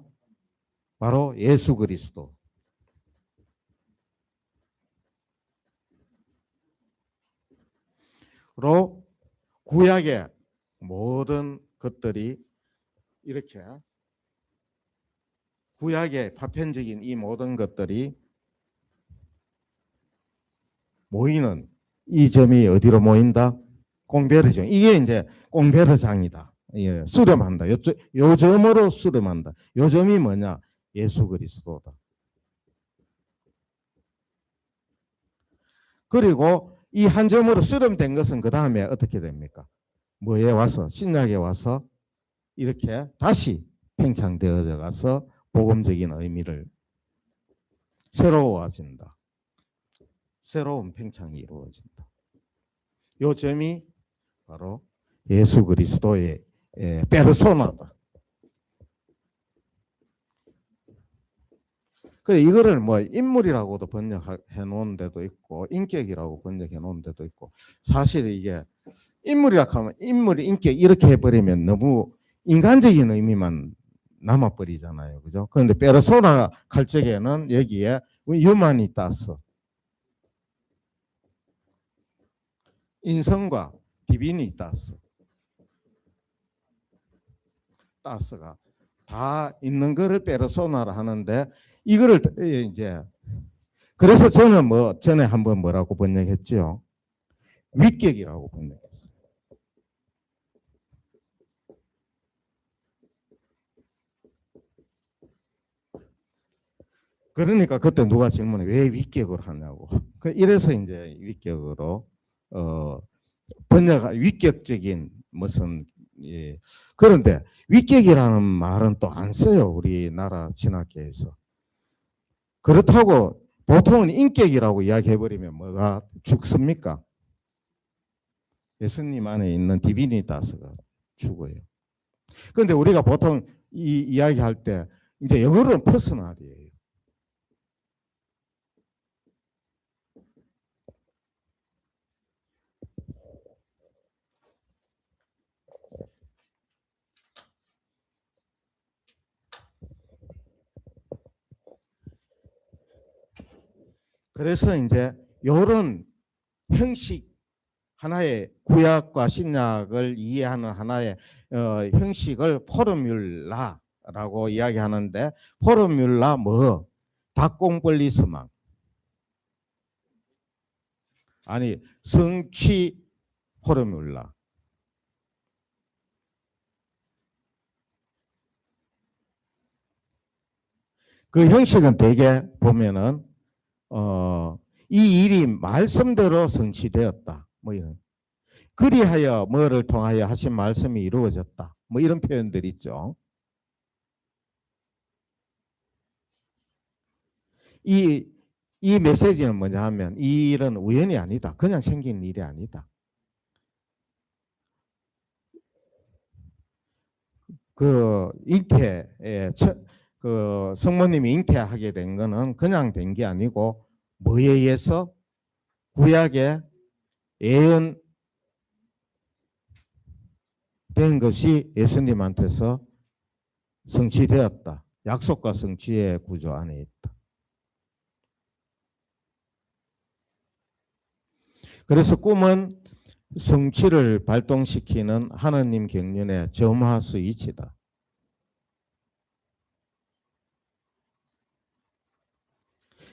바로 예수 그리스도. 로 구약의 모든 것들이 이렇게 구약의 파편적인 이 모든 것들이 모이는 이 점이 어디로 모인다? 공베르장. 이게 이제 공베르장이다. 예, 수렴한다. 요 점으로 수렴한다. 요 점이 뭐냐? 예수 그리스도다. 그리고 이 한 점으로 수렴된 것은 그 다음에 어떻게 됩니까? 뭐에 와서 신약에 와서 이렇게 다시 팽창되어져 가서 복음적인 의미를 새로워진다. 새로운 팽창이 이루어진다. 요 점이 바로 예수 그리스도의 페르소나다. 그래 이거를 뭐 인물이라고도 번역해 놓은 데도 있고 인격이라고 번역해 놓은 데도 있고 사실 이게 인물이라 하면 인물이 인격 이렇게 해버리면 너무 인간적인 의미만 남아버리잖아요, 그죠? 그런데 페르소나 갈 적에는 여기에 유만이 따서 인성과 디빈이 따스가 다 있는 거를 페르소나라 하는데 이거를 이제 그래서 저는 뭐 전에 한번 뭐라고 번역했죠? 위격이라고 번역했어요. 그러니까 그때 누가 질문해 왜 위격을 하냐고. 이래서 이제 위격으로 번역 위격적인 무슨 그런데 위격이라는 말은 또 안 써요 우리나라 신학계에서. 그렇다고 보통은 인격이라고 이야기해버리면 뭐가 죽습니까? 예수님 안에 있는 디비니다스가 죽어요. 그런데 우리가 보통 이 이야기할 때 이제 영어로는 퍼스널이에요. 그래서 이제 이런 형식 하나의 구약과 신약을 이해하는 하나의 형식을 포르뮬라라고 이야기하는데 포르뮬라 뭐 닭공벌리스망 아니 성취 포르뮬라 그 형식은 대개 보면은 이 일이 말씀대로 성취되었다. 뭐 이런. 그리하여 뭐를 통하여 하신 말씀이 이루어졌다. 뭐 이런 표현들 있죠. 이, 이 메시지는 뭐냐 하면 이 일은 우연이 아니다. 그냥 생긴 일이 아니다. 그 잉태에 그 성모님이 잉태하게 된 거는 그냥 된 게 아니고 뭐에 의해서 구약에 예언된 것이 예수님한테서 성취되었다. 약속과 성취의 구조 안에 있다. 그래서 꿈은 성취를 발동시키는 하나님 경륜의 점화 스위치다.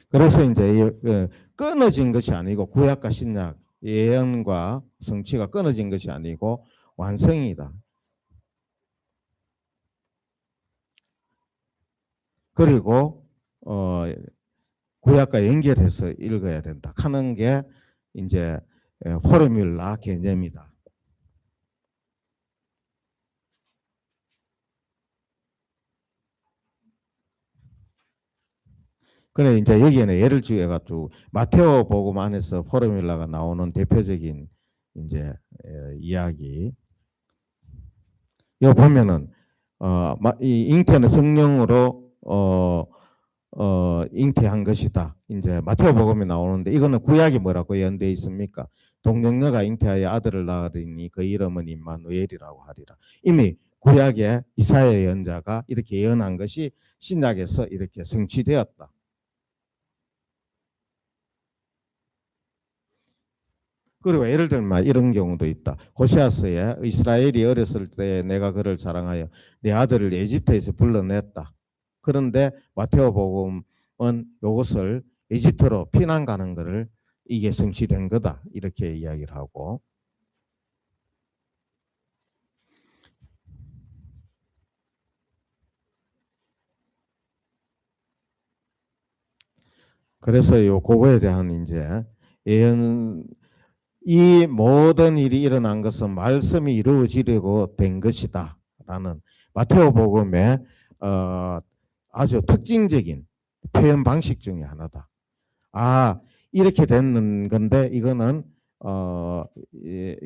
그래서 이제 끊어진 것이 아니고 구약과 신약 예언과 성취가 끊어진 것이 아니고 완성이다. 그리고 구약과 연결해서 읽어야 된다 하는 게 이제 포르뮬라 개념이다. 그래 이제 여기에는 예를 들어가지고 마테오 복음 안에서 포르뮬라가 나오는 대표적인 이제 이야기. 여기 보면은 이 잉태는 성령으로 잉태한 것이다. 이제 마테오 복음에 나오는데 이거는 구약이 뭐라고 예언되어 있습니까? 동정녀가 잉태하여 아들을 낳으리니 그 이름은 임마누엘이라고 하리라. 이미 구약의 이사야 예언자가 이렇게 예언한 것이 신약에서 이렇게 성취되었다. 그리고 예를 들면 이런 경우도 있다. 호세아서에 이스라엘이 어렸을 때 내가 그를 사랑하여 내 아들을 에집트에서 불러냈다. 그런데 마테오 복음은 이것을 에집트로 피난 가는 것을 이게 성취된 거다. 이렇게 이야기를 하고. 그래서 요 그거에 대한 이제 예언 이 모든 일이 일어난 것은 말씀이 이루어지려고 된 것이다 라는 마테오 복음의 아주 특징적인 표현 방식 중에 하나다. 아 이렇게 되는 건데 이거는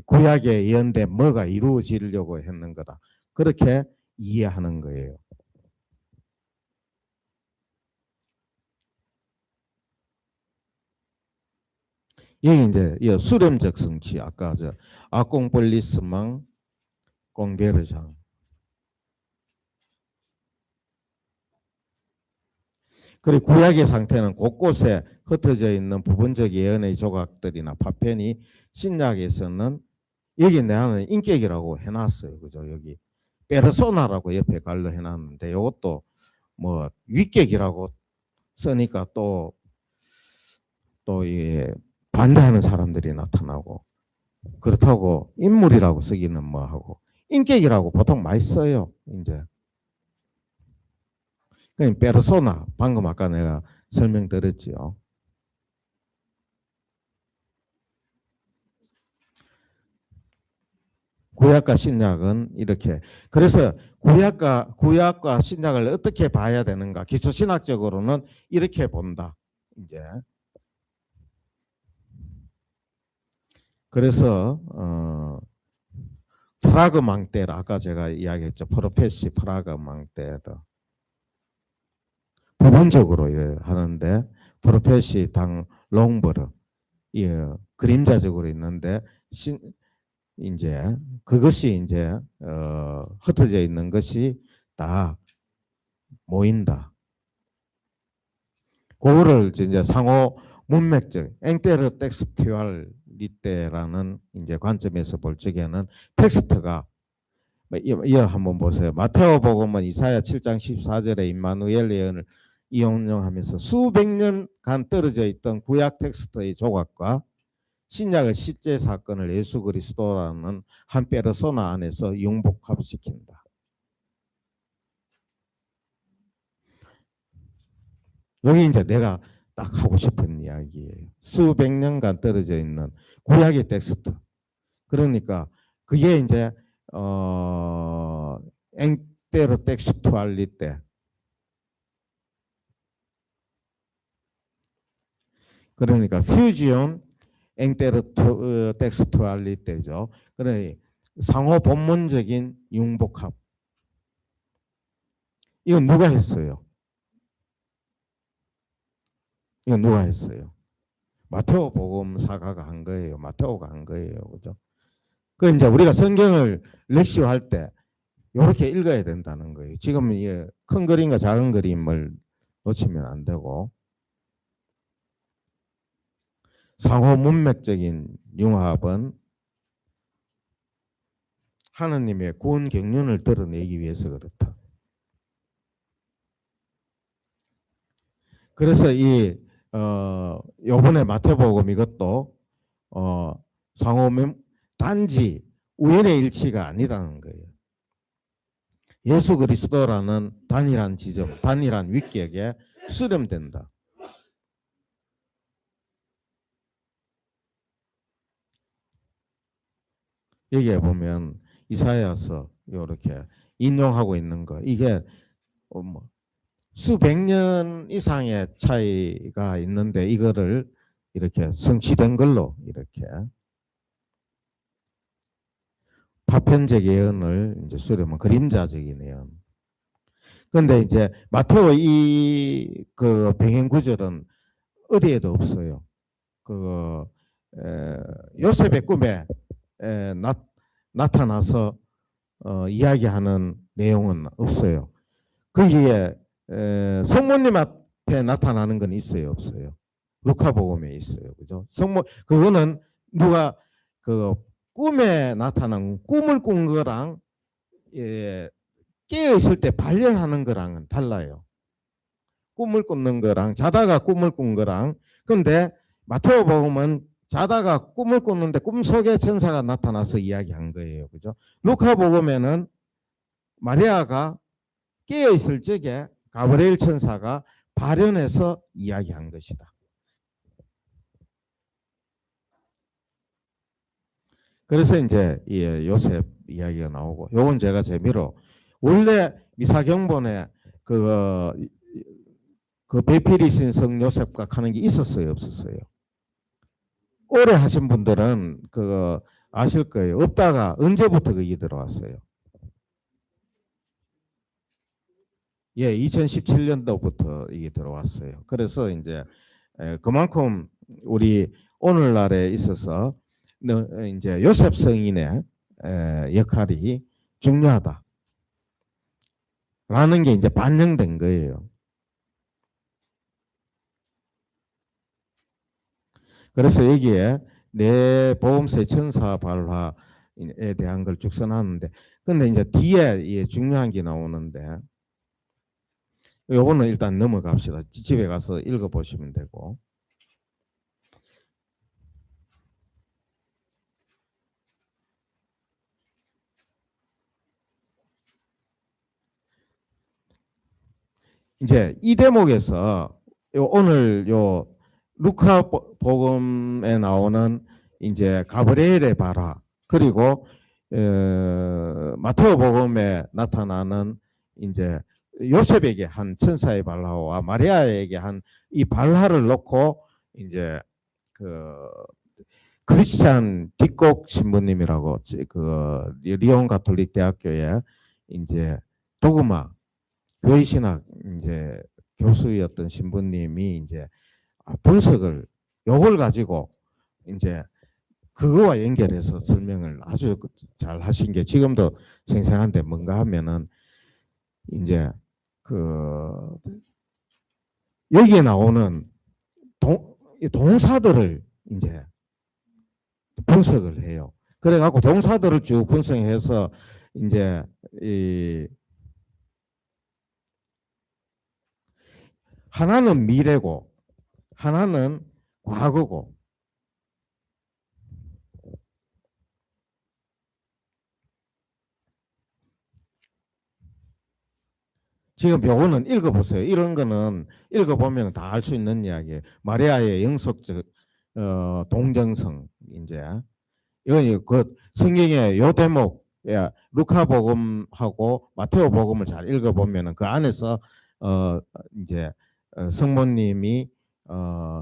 구약에 예언된 뭐가 이루어지려고 했는 거다. 그렇게 이해하는 거예요. 여기 이제 이 수렴적 성취 아까 저 아공폴리스망 공베르장 그리고 구약의 상태는 곳곳에 흩어져 있는 부분적 예언의 조각들이나 파편이 신약에서는 여기 내가는 인격이라고 해놨어요. 그죠? 여기 페르소나라고 옆에 갈로 해놨는데 이것도 뭐 위격이라고 쓰니까 또 이 반대하는 사람들이 나타나고 그렇다고 인물이라고 쓰기는 뭐하고 인격이라고 보통 많이 써요. 이제 그냥 페르소나 방금 아까 내가 설명드렸죠. 구약과 신약은 이렇게 그래서 구약과 신약을 어떻게 봐야 되는가 기초신학적으로는 이렇게 본다. 이제 그래서 프라그망테라 아까 제가 이야기했죠. 프로페시 프라그망테라 부분적으로 하는데 프로페시 당 롱버르 그림자적으로 있는데 이제 그것이 이제 흩어져 있는 것이 다 모인다. 그거를 이제 상호 문맥적 앵테르 텍스튜얼리테라는 이제 관점에서 볼 적에는 텍스트가 이어 한번 보세요. 마테오 복음은 이사야 7장 14절에 임마누엘 예언을 인용하면서 수백 년간 떨어져 있던 구약 텍스트의 조각과 신약의 실제 사건을 예수 그리스도라는 한 페르소나 안에서 융복합시킨다. 여기 이제 내가 딱 하고 싶은 이야기예요. 수백 년간 떨어져 있는 구약의 텍스트. 그러니까 그게 이제 앵테르 텍스투알리테 그러니까 퓨지온 텍스투알리테죠. 그러니 상호 본문적인 융복합. 이건 누가 했어요? 이건 누가 했어요? 마테오 복음사가가 한 거예요. 마테오가 한 거예요. 그죠? 그 이제 우리가 성경을 렉시오할 때 이렇게 읽어야 된다는 거예요. 지금 큰 그림과 작은 그림을 놓치면 안 되고 상호 문맥적인 융합은 하나님의 구원 경륜을 드러내기 위해서 그렇다. 그래서 요번에 마태복음 이것도 상호 단지 우연의 일치가 아니라는 거예요. 예수 그리스도라는 단일한 지점, 단일한 위격에 수렴된다. 여기에 보면 이사야서 이렇게 인용하고 있는 거 이게 수백 년 이상의 차이가 있는데 이거를 이렇게 성취된 걸로 이렇게 파편적 예언을 이제 수렴한 그림자적인 예언. 그런데 이제 마테오 그 병행 구절은 어디에도 없어요. 요셉의 꿈에 나타나서 이야기하는 내용은 없어요. 거기에 성모님 앞에 나타나는 건 있어요, 없어요? 루카복음에 있어요, 그죠? 그거는 누가 꿈에 나타난 꿈을 꾼 거랑 깨어 있을 때 발견하는 거랑은 달라요. 꿈을 꾸는 거랑 자다가 꿈을 꾼 거랑. 근데 마테오복음은 자다가 꿈을 꿨는데 꿈속에 천사가 나타나서 이야기한 거예요, 그죠? 루카복음에는 마리아가 깨어 있을 적에 가브리엘 천사가 발현해서 이야기한 것이다. 그래서 이제 요셉 이야기가 나오고, 요건 제가 재미로 원래 미사경본에 그 베피리신 성 요셉과 하는 게 있었어요, 없었어요? 오래 하신 분들은 그거 아실 거예요. 없다가 언제부터 그게 들어왔어요? 예, 2017년도부터 이게 들어왔어요. 그래서 이제 그만큼 우리 오늘날에 있어서 이제 요셉 성인의 역할이 중요하다. 라는 게 이제 반영된 거예요. 그래서 여기에 내 보험세 천사 발화에 대한 걸 쭉 써놨는데, 근데 이제 뒤에 중요한 게 나오는데, 요거는 일단 넘어갑시다. 집에 가서 읽어보시면 되고. 이제 이 대목에서 오늘 루카 복음에 나오는 이제 가브리엘의 발화, 그리고 마테오 복음에 나타나는 이제 요셉에게 한 천사의 발화와 마리아에게 한 이 발화를 놓고 이제 크리스찬 뒷곡 신부님이라고 리온 가톨릭 대학교에 이제 도그마 교회 신학 이제 교수였던 신부님이 이제 분석을 요걸 가지고 이제 그거와 연결해서 설명을 아주 잘 하신 게 지금도 생생한데 뭔가 하면은 이제 여기에 나오는 동사들을 이제 분석을 해요. 그래갖고 동사들을 쭉 분석해서 이제 하나는 미래고 하나는 과거고 지금 요거는 읽어보세요. 이런 거는 읽어보면 다 알 수 있는 이야기예요. 마리아의 영속적 동정성 이제 이건 그 성경의 요 대목 루카복음하고 마테오복음을 잘 읽어보면 그 안에서 이제 성모님이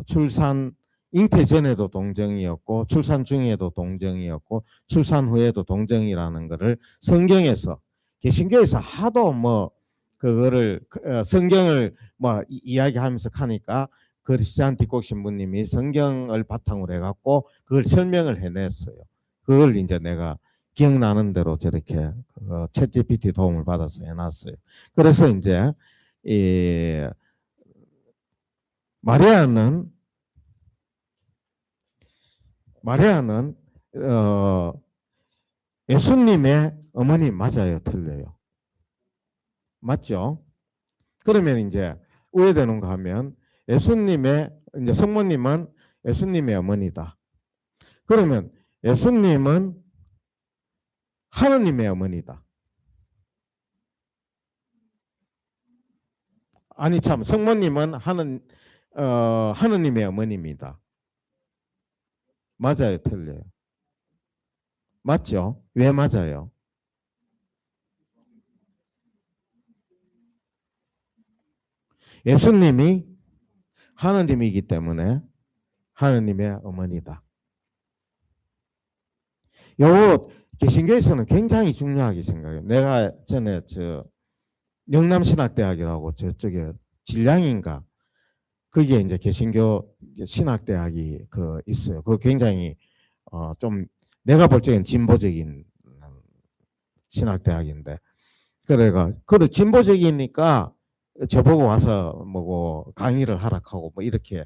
출산 잉태 전에도 동정이었고 출산 중에도 동정이었고 출산 후에도 동정이라는 것을 성경에서 개신교에서 하도 뭐 그거를 성경을 뭐 이야기하면서 하니까 크리스찬 뒷곡 신부님이 성경을 바탕으로 해갖고 그걸 설명을 해냈어요. 그걸 이제 내가 기억나는 대로 저렇게 챗 GPT 도움을 받아서 해놨어요. 그래서 이제 이 마리아는 예수님의 어머니 맞아요, 틀려요? 맞죠? 그러면 이제 우회되는가 하면 예수님의 이제 성모님은 예수님의 어머니다. 그러면 예수님은 하느님의 어머니다. 아니 참 성모님은 하느님의 어머니입니다. 맞아요, 틀려요? 맞죠? 왜 맞아요? 예수님이 하느님이기 때문에 하느님의 어머니다. 요 개신교에서는 굉장히 중요하게 생각해요. 내가 전에 영남신학대학이라고 저쪽에 질량인가 그게 이제 개신교 신학대학이 있어요. 그 굉장히 좀 내가 볼 적엔 진보적인 신학대학인데 그래가 그래 진보적이니까 저보고 와서 뭐고 강의를 하라고 뭐 이렇게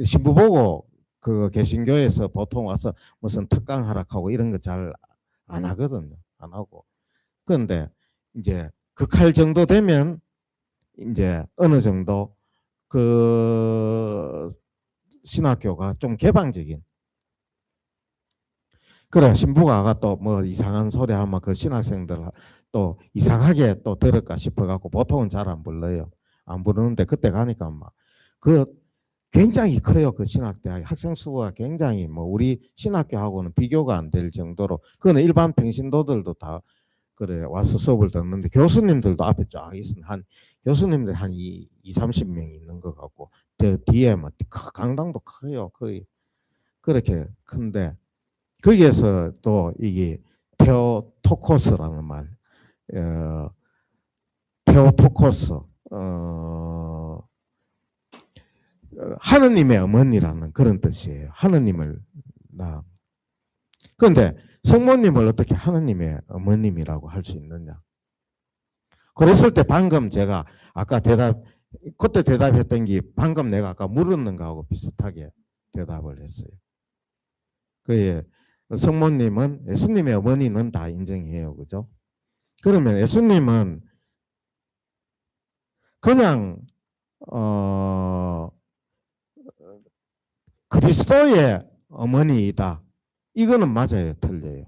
신부 보고 그 개신교에서 보통 와서 무슨 특강 하라고 이런 거 잘 안 하거든요. 안 하고. 그런데 이제 극할 정도 되면 이제 어느 정도 그 신학교가 좀 개방적인 그래 신부가 또 뭐 이상한 소리 하면 그 신학생들 또 이상하게 또 들을까 싶어갖고 보통은 잘 안 불러요. 안 부르는데 그때 가니까 막 그 굉장히 커요. 그 신학대 학생 수가 굉장히 뭐 우리 신학교하고는 비교가 안 될 정도로 그거는 일반 평신도들도 다 그래 와서 수업을 듣는데 교수님들도 앞에 쫙 있는 한 교수님들 한 30명 있는 것 같고 저 뒤에 뭐 강당도 커요. 거의 그렇게 큰데 거기에서 또 이게 테오토코스라는 말, 테오토코스, 하느님의 어머니라는 그런 뜻이에요. 하느님을 낳. 그런데 성모님을 어떻게 하느님의 어머님이라고 할 수 있느냐? 그랬을 때 방금 제가 아까 그때 대답했던 게 방금 내가 아까 물었는 거하고 비슷하게 대답을 했어요. 그의 성모님은 예수님의 어머니는 다 인정해요. 그죠? 그러면 예수님은 그냥 그리스도의 어머니이다. 이거는 맞아요, 틀려요?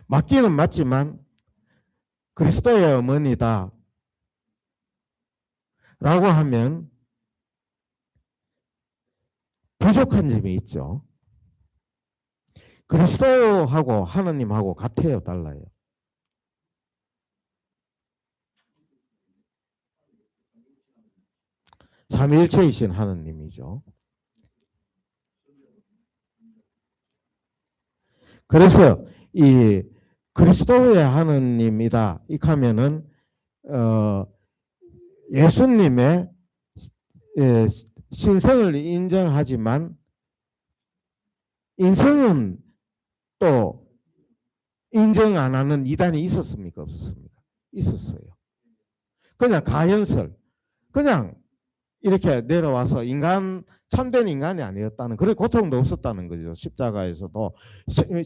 맞기는 맞지만 그리스도의 어머니다 라고 하면 부족한 점이 있죠. 그리스도하고 하느님하고 같아요, 달라요? 삼위일체이신 하느님이죠. 그래서 이 그리스도의 하느님이다 이하면은 예수님의 신성을 인정하지만 인성은 또 인정 안 하는 이단이 있었습니까? 없었습니까? 있었어요. 그냥 가연설, 그냥 이렇게 내려와서 참된 인간이 아니었다는 그런 고통도 없었다는 거죠. 십자가에서도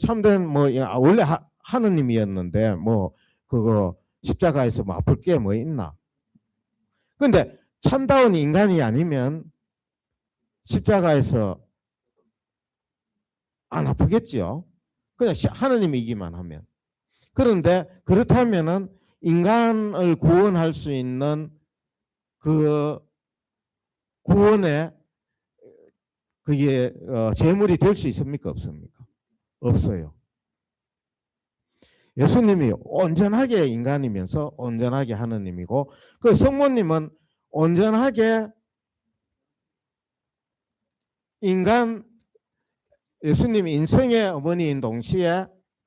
참된 뭐 원래 하느님이었는데 뭐 그거 십자가에서 뭐 아플 게 뭐 있나? 근데 참다운 인간이 아니면 십자가에서 안 아프겠지요. 그냥 하느님이기만 하면. 그런데 그렇다면은 인간을 구원할 수 있는 그 구원의 그게 제물이 될 수 있습니까? 없습니까? 없어요. 예수님이 온전하게 인간이면서 온전하게 하느님이고, 그 성모님은 온전하게 인간, 예수님 인성의 어머니인 동시에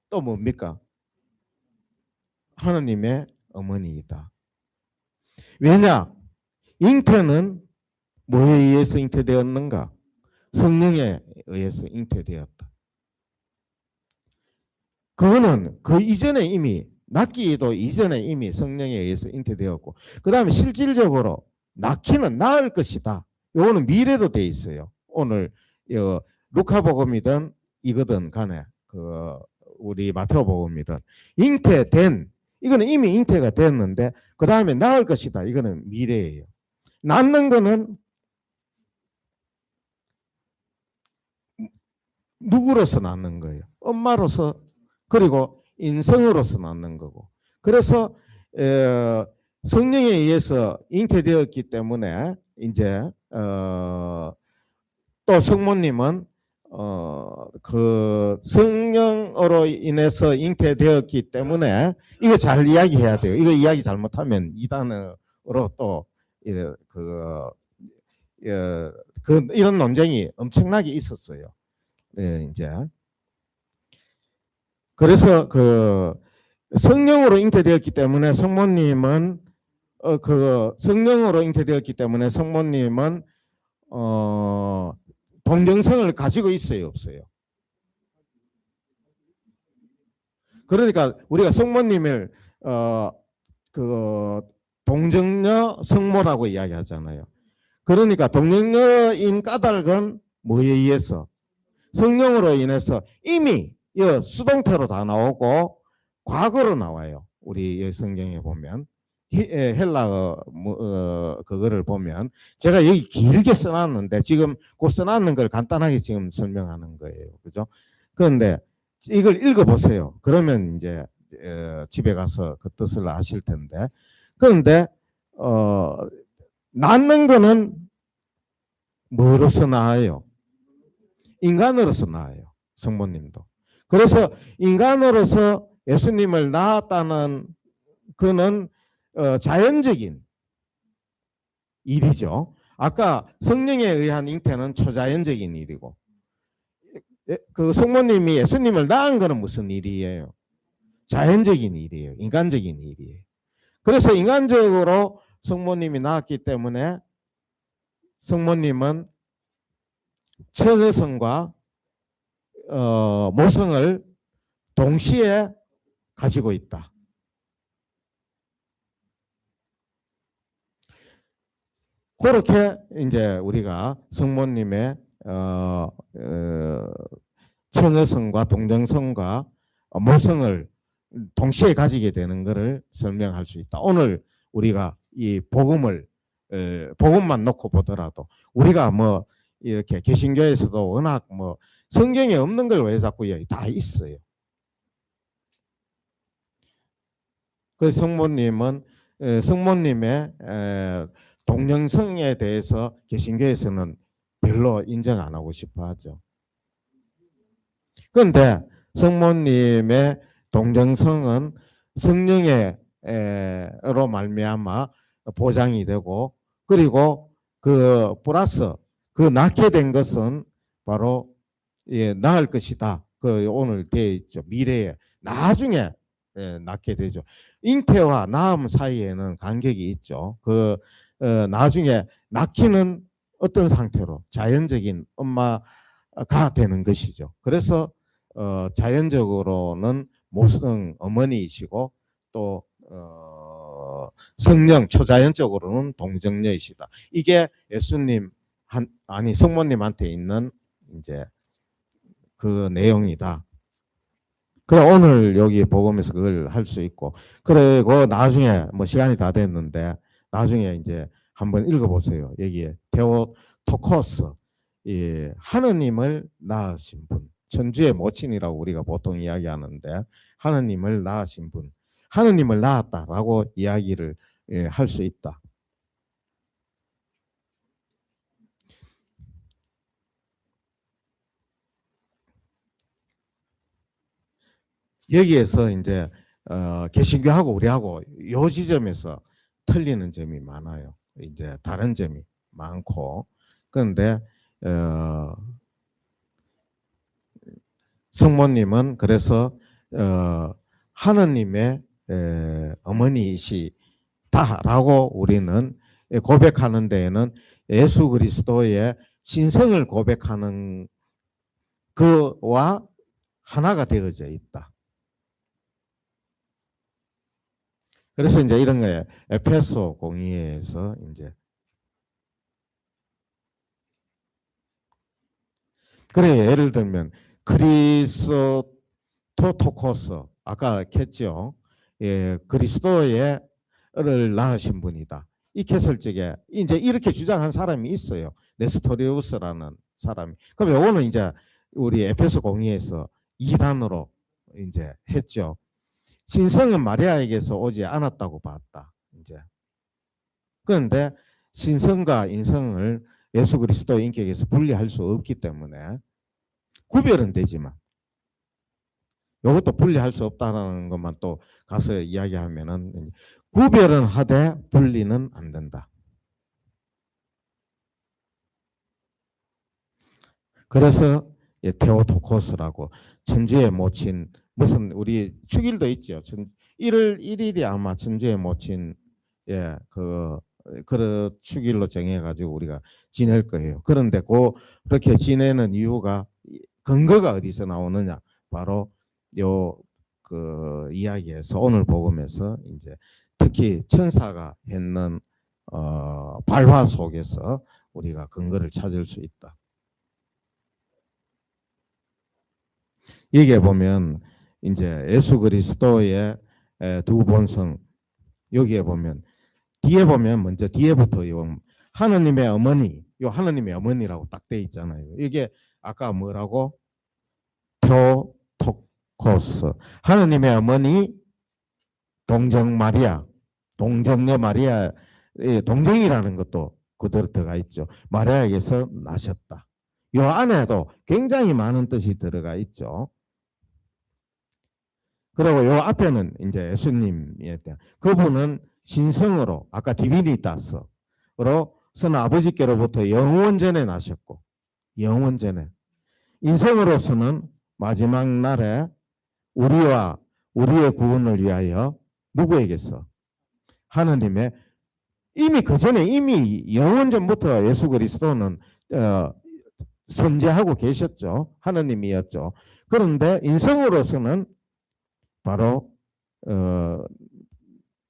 또 뭡니까? 하느님의 어머니이다. 왜냐? 잉태는 뭐에 의해서 잉태되었는가? 성령에 의해서 잉태되었다. 그거는 그 이전에 이미 낳기도 이전에 이미 성령에 의해서 잉태되었고, 그 다음에 실질적으로 낳기는 낳을 것이다. 요거는 미래로 돼 있어요. 오늘 루카복음이든 이거든 간에 그 우리 마태복음이든 잉태된, 이거는 이미 잉태가 됐는데 그 다음에 낳을 것이다. 이거는 미래예요. 낳는 거는 누구로서 낳는 거예요? 엄마로서, 그리고 인성으로서 낳는 거고. 그래서 성령에 의해서 잉태되었기 때문에 이제 또 성모님은 그 성령으로 인해서 잉태되었기 때문에, 이거 잘 이야기해야 돼요. 이거 이야기 잘못하면 이단으로 또 이런 논쟁이 엄청나게 있었어요. 이제 그래서 그 성령으로 잉태되었기 때문에 성모님은 그 성령으로 잉태되었기 때문에 성모님은 동정성을 가지고 있어요, 없어요? 그러니까 우리가 성모님을 그 동정녀 성모라고 이야기하잖아요. 그러니까 동정녀인 까닭은 뭐에 의해서? 성령으로 인해서 이미 수동태로 다 나오고 과거로 나와요. 우리 성경에 보면 헬라어 그거를 보면, 제가 여기 길게 써놨는데 지금 그 써놨는 걸 간단하게 지금 설명하는 거예요. 그죠? 그런데 이걸 읽어보세요. 그러면 이제 집에 가서 그 뜻을 아실 텐데, 그런데 낳는 거는 뭐로서 나아요? 인간으로서 나아요. 성모님도. 그래서 인간으로서 예수님을 낳았다는 그는 자연적인 일이죠. 아까 성령에 의한 잉태는 초자연적인 일이고, 그 성모님이 예수님을 낳은 것은 무슨 일이에요? 자연적인 일이에요. 인간적인 일이에요. 그래서 인간적으로 성모님이 낳았기 때문에 성모님은 처녀성과 모성을 동시에 가지고 있다. 그렇게 이제 우리가 성모님의 처녀성과 동정성과 모성을 동시에 가지게 되는 것을 설명할 수 있다. 오늘 우리가 이 복음만 놓고 보더라도, 우리가 뭐 이렇게 개신교에서도 워낙 뭐 성경에 없는 걸 왜 자꾸 다 있어요. 그 성모님은 성모님의 동정성에 대해서 개신교에서는 별로 인정 안 하고 싶어 하죠. 그런데 성모님의 동정성은 성령으로 말미암아 보장이 되고, 그리고 그 플러스 그 낳게 된 것은 바로 낳을 것이다. 그 오늘 되어 있죠. 미래에 나중에 낳게 되죠. 잉태와 낳음 사이에는 간격이 있죠. 그 나중에 낳기는 어떤 상태로 자연적인 엄마가 되는 것이죠. 그래서 자연적으로는 모성 어머니이시고, 또 성령 초자연적으로는 동정녀이시다. 이게 예수님 아니 성모님한테 있는 이제 그 내용이다. 그래 오늘 여기 복음에서 그걸 할 수 있고, 그리고 나중에 뭐 시간이 다 됐는데 나중에 이제 한번 읽어보세요. 여기에 테오토코스, 하느님을 낳으신 분, 천주의 모친이라고 우리가 보통 이야기하는데, 하느님을 낳으신 분, 하느님을 낳았다라고 이야기를 할 수 있다. 여기에서 이제 개신교하고 우리하고 요 지점에서 틀리는 점이 많아요. 이제 다른 점이 많고. 그런데 성모님은 그래서 하느님의 어머니이시다라고 우리는 고백하는 데에는 예수 그리스도의 신성을 고백하는 그와 하나가 되어져 있다. 그래서 이제 이런 거에 에페소 공의회에서 이제 그래 예를 들면 그리스토토코스 아까 했죠. 예, 그리스도의 를 낳으신 분이다. 이 캐설 적에 이제 이렇게 주장한 사람이 있어요. 네스토리우스라는 사람이. 그럼 요거는 이제 우리 에페소 공의에서 2단으로 이제 했죠. 신성은 마리아에게서 오지 않았다고 봤다. 이제 그런데 신성과 인성을 예수 그리스도의 인격에서 분리할 수 없기 때문에 구별은 되지만 이것도 분리할 수 없다는 것만 또 가서 이야기하면은 구별은 하되 분리는 안 된다. 그래서 테오토코스라고 천주의 모친 무슨 우리 축일도 있죠. 1월 1일이 아마 천주의 모친 그 축일로 정해가지고 우리가 지낼 거예요. 그런데 그렇게 지내는 이유가 근거가 어디서 나오느냐? 바로 요 그 이야기에서 오늘 복음에서 이제 특히 천사가 했는 발화 속에서 우리가 근거를 찾을 수 있다. 여기에 보면 이제 예수 그리스도의 두 본성 여기에 보면 뒤에 보면 먼저 뒤에부터 하느님의 어머니 요 하느님의 어머니라고 딱 돼 있잖아요. 이게 아까 뭐라고 테오토코스 하느님의 어머니 동정 마리아 동정녀 마리아 동정이라는 것도 그대로 들어가 있죠. 마리아에게서 나셨다. 요 안에도 굉장히 많은 뜻이 들어가 있죠. 그리고 요 앞에는 이제 예수님에 대한 그분은 신성으로 아까 디비니타스로서는 아버지께로부터 영원 전에 나셨고 영원 전에 인성으로서는 마지막 날에 우리와 우리의 구원을 위하여 누구에게서 하느님의 이미 그 전에 이미 영원 전부터 예수 그리스도는 선재하고 계셨죠. 하느님이었죠. 그런데 인성으로서는 바로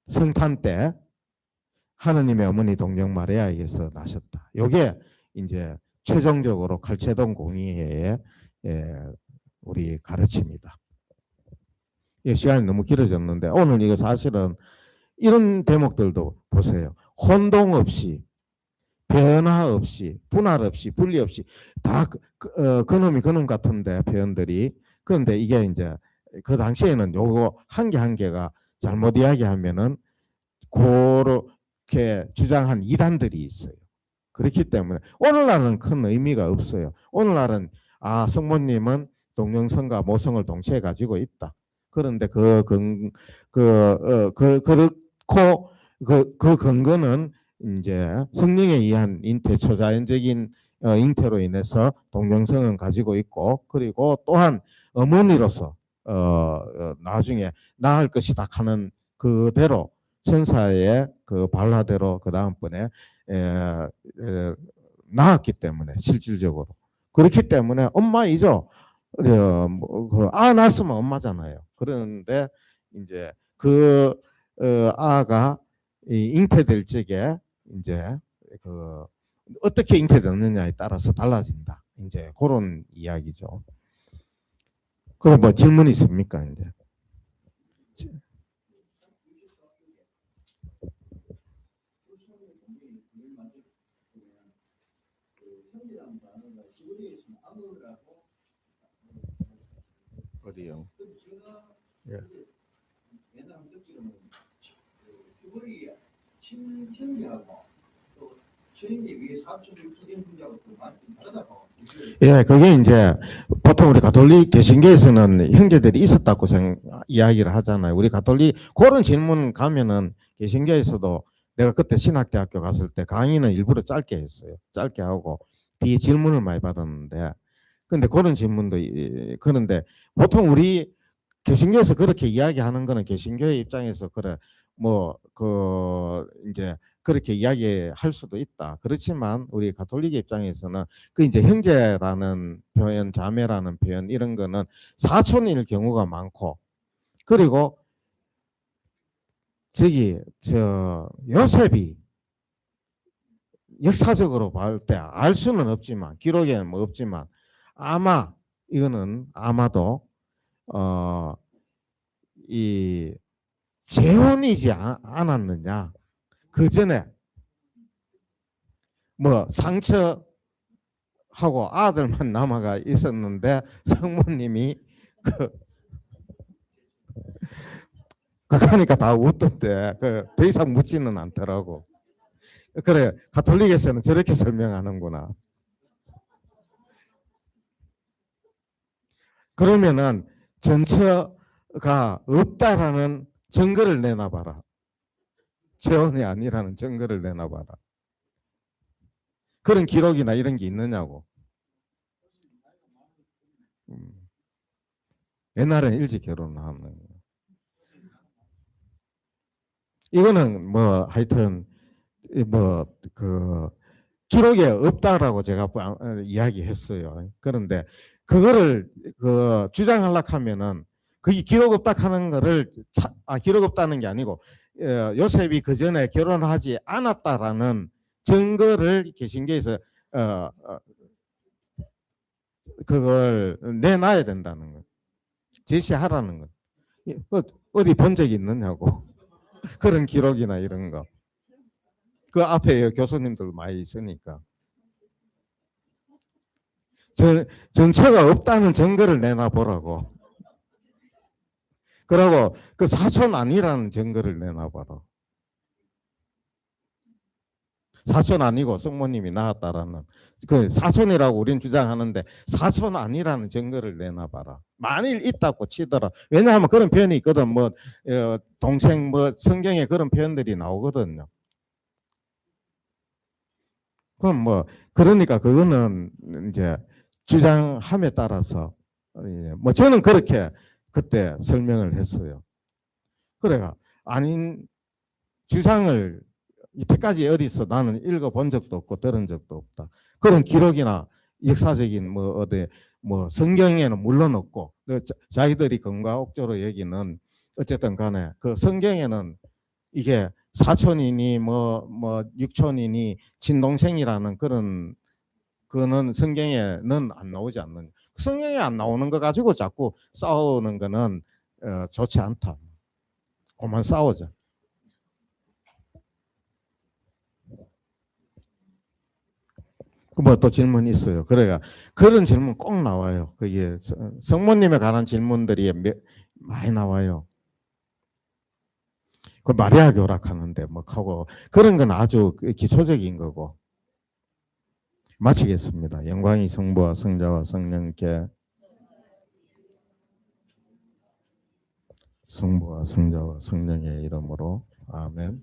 성탄 때 하느님의 어머니 동정 마리아에게서 나셨다. 이게 이제 최종적으로 칼체동 공의회의 우리 가르침이다. 시간이 너무 길어졌는데 오늘 이거 사실은 이런 대목들도 보세요. 혼동 없이 변화 없이 분할 없이 분리 없이 다 그놈이 그놈 같은데 표현들이 그런데 이게 이제 그 당시에는 요거 한 개 한 개가 잘못 이야기하면은 그렇게 주장한 이단들이 있어요. 그렇기 때문에 오늘날은 큰 의미가 없어요. 오늘날은 성모님은 동영성과 모성을 동시에 가지고 있다. 그런데 그렇고 그 근거는 이제 성령에 의한 잉태 초자연적인 잉태로 인해서 동영성은 가지고 있고 그리고 또한 어머니로서 나중에 낳을 것이다 하는 그대로 천사의 그 발화대로 그 다음번에 낳았기 때문에 실질적으로 그렇기 때문에 엄마이죠. 낳았으면 엄마잖아요. 그런데 이제 그 아가 잉태될 적에 이제 그 어떻게 잉태되느냐에 따라서 달라진다. 이제 그런 이야기죠. 그럼 뭐 질문 있습니까? 이제. 어디요? 예. 친형제하고 또 예, 그게 이제 보통 우리 가톨릭 개신교에서는 형제들이 있었다고 이야기를 하잖아요. 우리 가톨릭 그런 질문 가면은 개신교에서도 내가 그때 신학대학교 갔을 때 강의는 일부러 짧게 했어요. 짧게 하고 뒤에 질문을 많이 받았는데 근데 그런 질문도 그런데 보통 우리 개신교에서 그렇게 이야기하는 거는 개신교의 입장에서 그래 뭐 그 이제 그렇게 이야기할 수도 있다. 그렇지만 우리 가톨릭의 입장에서는 그 이제 형제라는 표현, 자매라는 표현 이런 거는 사촌일 경우가 많고 그리고 저기 저 요셉이 역사적으로 볼 때 알 수는 없지만 기록에는 뭐 없지만 아마 이거는 아마도 이 재혼이지 않았느냐. 그 전에 뭐 상처하고 아들만 남아가 있었는데 성모님이 그러니까 다 웃던데 더 이상 묻지는 않더라고. 그래 가톨릭에서는 저렇게 설명하는구나. 그러면은 전처가 없다라는 증거를 내놔봐라. 재혼이 아니라는 증거를 내놔봐라. 그런 기록이나 이런 게 있느냐고. 옛날에는 일찍 결혼하는 거예요. 이거는 뭐 하여튼 뭐 그 기록에 없다라고 제가 이야기했어요. 그런데 그거를 그 주장하려고 하면은 그게 기록 없다 하는 거를 기록 없다는 게 아니고 요셉이 그 전에 결혼하지 않았다라는 증거를 개신교에서 그걸 내놔야 된다는 거, 제시하라는 거. 어디 본 적이 있느냐고. 그런 기록이나 이런 거. 그 앞에 교수님들 많이 있으니까. 전처가 없다는 증거를 내놔보라고. 그러고 그 사촌 아니라는 증거를 내놔봐라. 사촌 아니고 성모님이 낳았다라는 그 사촌이라고 우리는 주장하는데 사촌 아니라는 증거를 내놔봐라. 만일 있다고 치더라. 왜냐하면 그런 표현이 있거든. 뭐 동생 뭐 성경에 그런 표현들이 나오거든요. 그럼 뭐 그러니까 그거는 이제 주장함에 따라서 뭐 저는 그렇게 그때 설명을 했어요. 그래가 아닌 주장을 이때까지 어디서 나는 읽어본 적도 없고 들은 적도 없다. 그런 기록이나 역사적인 뭐 어디 뭐 성경에는 물론 없고 자기들이 건가옥조로 여기는 어쨌든 간에 그 성경에는 이게 사촌이니 뭐 육촌이니 친동생이라는 그런 그는 성경에는 안 나오지 않는 성경에 안 나오는 거 가지고 자꾸 싸우는 거는 좋지 않다. 그만 싸우자. 뭐 또 질문 있어요. 그래가 그런 질문 꼭 나와요. 그게 성모님에 관한 질문들이 많이 나와요. 그 마리아 교락하는데 뭐 하고 그런 건 아주 기초적인 거고. 마치겠습니다. 영광이 성부와 성자와 성령께 성부와 성자와 성령의 이름으로 아멘.